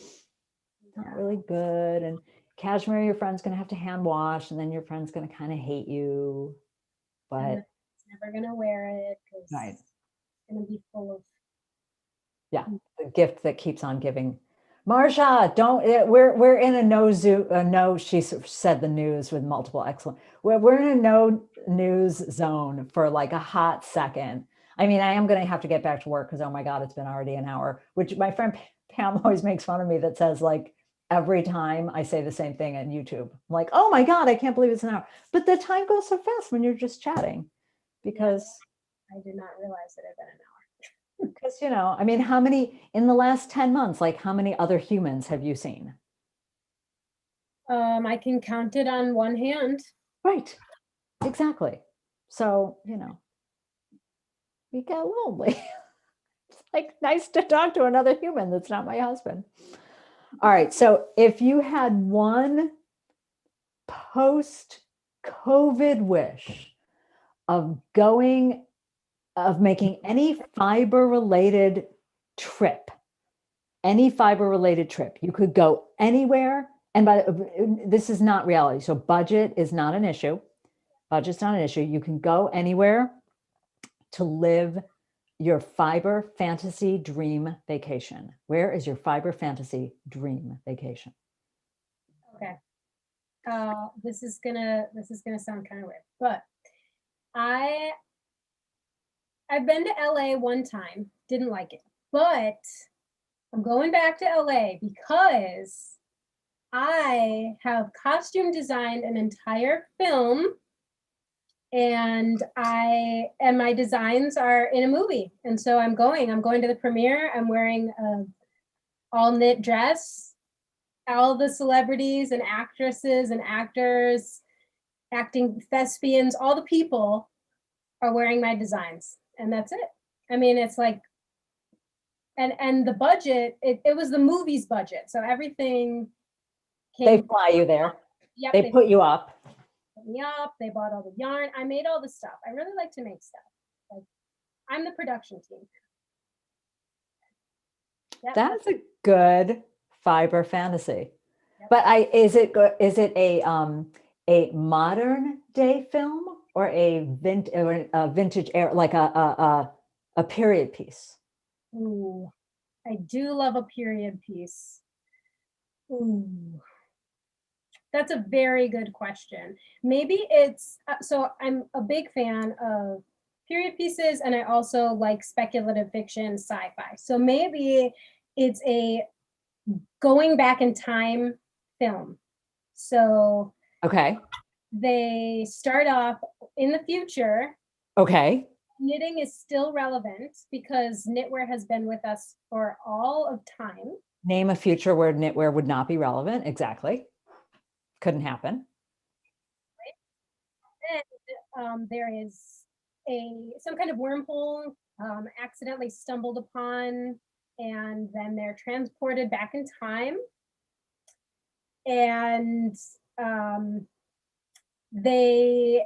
not really good. And cashmere, your friend's going to have to hand wash, and then your friend's going to kind of hate you. But it's never gonna wear it because right. it's gonna be full of Yeah, the gift that keeps on giving. Marsha, don't. We're in a no zoo. No, she said the news with multiple excellent. We're in a no news zone for like a hot second. I mean, I am going to have to get back to work because, oh my God, it's been already an hour. Which my friend Pam always makes fun of me, that says like every time I say the same thing on YouTube, I'm like, oh my God, I can't believe it's an hour. But the time goes so fast when you're just chatting, because I did not realize it had been an hour. because, I mean, how many in the last 10 months, like how many other humans have you seen? I can count it on one hand. Right. Exactly. So, we get lonely. It's like nice to talk to another human that's not my husband. All right. So if you had one post COVID wish of making any fiber related trip, you could go anywhere. And this is not reality. So budget is not an issue. Budget's not an issue. You can go anywhere to live your fiber fantasy dream vacation. Where is your fiber fantasy dream vacation? Okay. This is gonna sound kind of weird, but I've been to LA one time, didn't like it, but I'm going back to LA because I have costume designed an entire film, and my designs are in a movie. And so I'm going to the premiere. I'm wearing a all knit dress. All the celebrities and actresses and actors, acting thespians, all the people are wearing my designs. And that's it. I mean, it's like, and the budget, it was the movie's budget. So everything They fly you there. Yep, they put you up. Put me up. They bought all the yarn. I made all the stuff. I really like to make stuff. Like, I'm the production team. Yep. That's a good fiber fantasy. Yep. But is it a modern day film or a vintage era, like a period piece? Ooh, I do love a period piece. Ooh, that's a very good question. Maybe it's so I'm a big fan of period pieces, and I also like speculative fiction, sci-fi. So maybe it's a going back in time film. So okay, they start off in the future. Okay. Knitting is still relevant because knitwear has been with us for all of time. Name a future where knitwear would not be relevant. Exactly. Couldn't happen. And there is some kind of wormhole accidentally stumbled upon, and then they're transported back in time. And they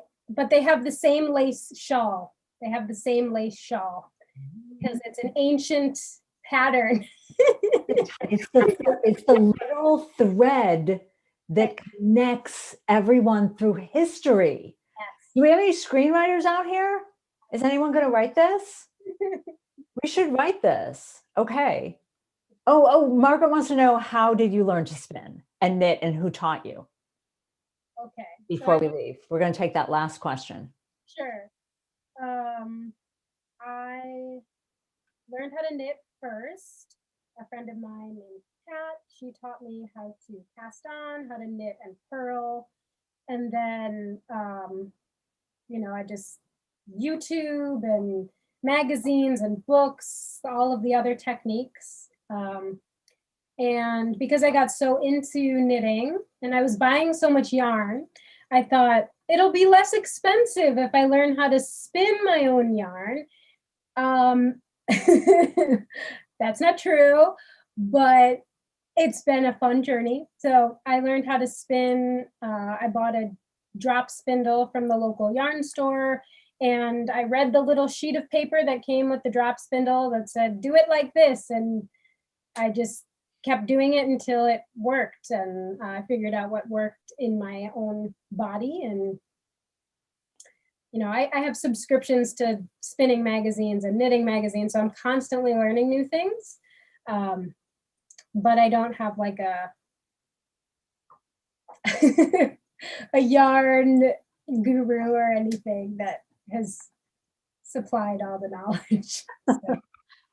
have the same lace shawl. They have the same lace shawl because it's an ancient pattern. it's the literal thread that connects everyone through history. Yes. Do we have any screenwriters out here? Is anyone going to write this? We should write this. Okay. Oh, Margaret wants to know, how did you learn to spin and knit, and who taught you? Okay. Before we leave, we're going to take that last question. Sure. I learned how to knit first. A friend of mine named Kat, she taught me how to cast on, how to knit and purl. And then, I just YouTube and magazines and books, all of the other techniques. And because I got so into knitting and I was buying so much yarn, I thought it'll be less expensive if I learn how to spin my own yarn. That's not true, but it's been a fun journey. So I learned how to spin. I bought a drop spindle from the local yarn store, and I read the little sheet of paper that came with the drop spindle that said, do it like this. And I just kept doing it until it worked, and I figured out what worked in my own body. And I have subscriptions to spinning magazines and knitting magazines, so I'm constantly learning new things. But I don't have like a yarn guru or anything that has supplied all the knowledge. So.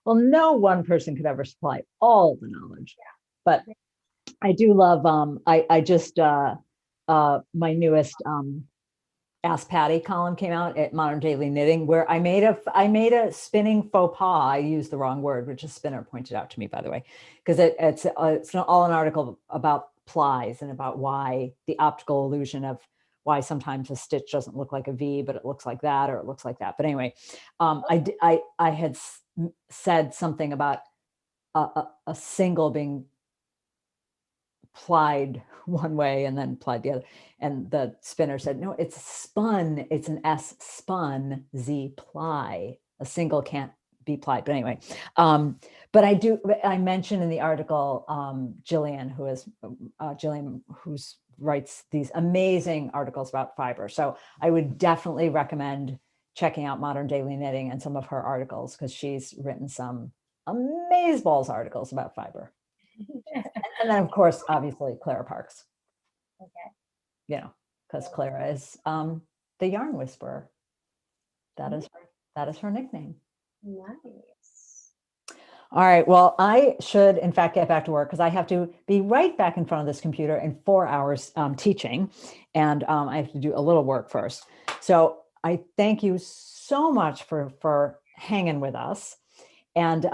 Well, no one person could ever supply all the knowledge. Yeah. But I do love, I just, my newest Ask Patty column came out at Modern Daily Knitting, where I made a spinning faux pas. I used the wrong word, which a spinner pointed out to me, by the way, because it's all an article about plies and about why the optical illusion of why sometimes a stitch doesn't look like a V, but it looks like that, or it looks like that. But anyway, I had said something about a single being plied one way and then plied the other. And the spinner said, no, it's spun. It's an S spun, Z ply. A single can't be plied. But anyway, I mentioned in the article, Jillian, who writes these amazing articles about fiber. So I would definitely recommend checking out Modern Daily Knitting and some of her articles, because she's written some amazeballs articles about fiber. And then, of course, obviously, Clara Parks. Okay. Because Clara is the yarn whisperer. That is her nickname. Nice. All right. Well, I should, in fact, get back to work, because I have to be right back in front of this computer in 4 hours teaching, and I have to do a little work first. So I thank you so much for hanging with us. And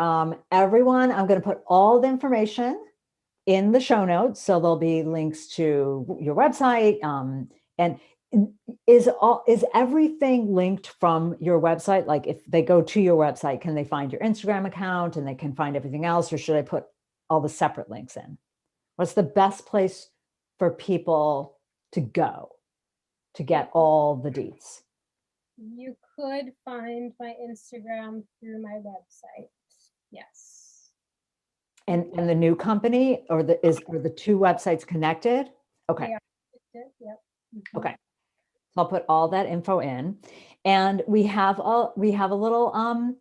everyone, I'm going to put all the information in the show notes. So there'll be links to your website. And is everything linked from your website? Like, if they go to your website, can they find your Instagram account and they can find everything else? Or should I put all the separate links in? What's the best place for people to go to get all the deets? You could find my Instagram through my website. Yes. And the new company, or are the two websites connected? Okay. Yep. Okay. So I'll put all that info in, and we have a little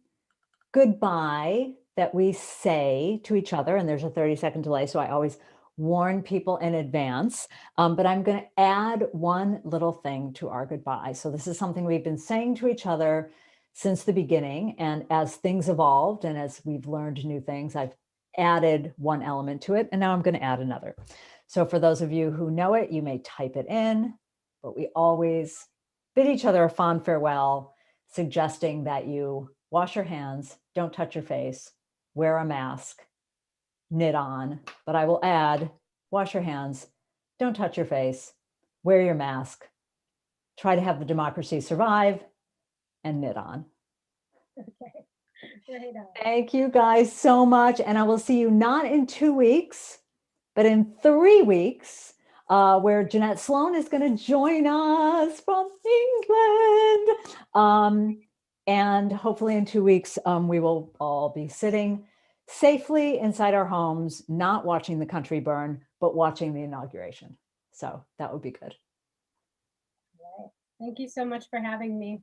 goodbye that we say to each other, and there's a 30-second delay. So I always warn people in advance, but I'm going to add one little thing to our goodbye. So this is something we've been saying to each other since the beginning. And as things evolved and as we've learned new things, I've added one element to it, and now I'm going to add another. So for those of you who know it, you may type it in, but we always bid each other a fond farewell, suggesting that you wash your hands, don't touch your face, wear a mask, knit on, but I will add, wash your hands, don't touch your face, wear your mask, try to have the democracy survive, and knit on. Okay. Right on. Thank you guys so much. And I will see you not in 2 weeks, but in 3 weeks, where Jeanette Sloan is going to join us from England. And hopefully in 2 weeks, we will all be sitting safely inside our homes, not watching the country burn, but watching the inauguration. So that would be good. Right. Thank you so much for having me.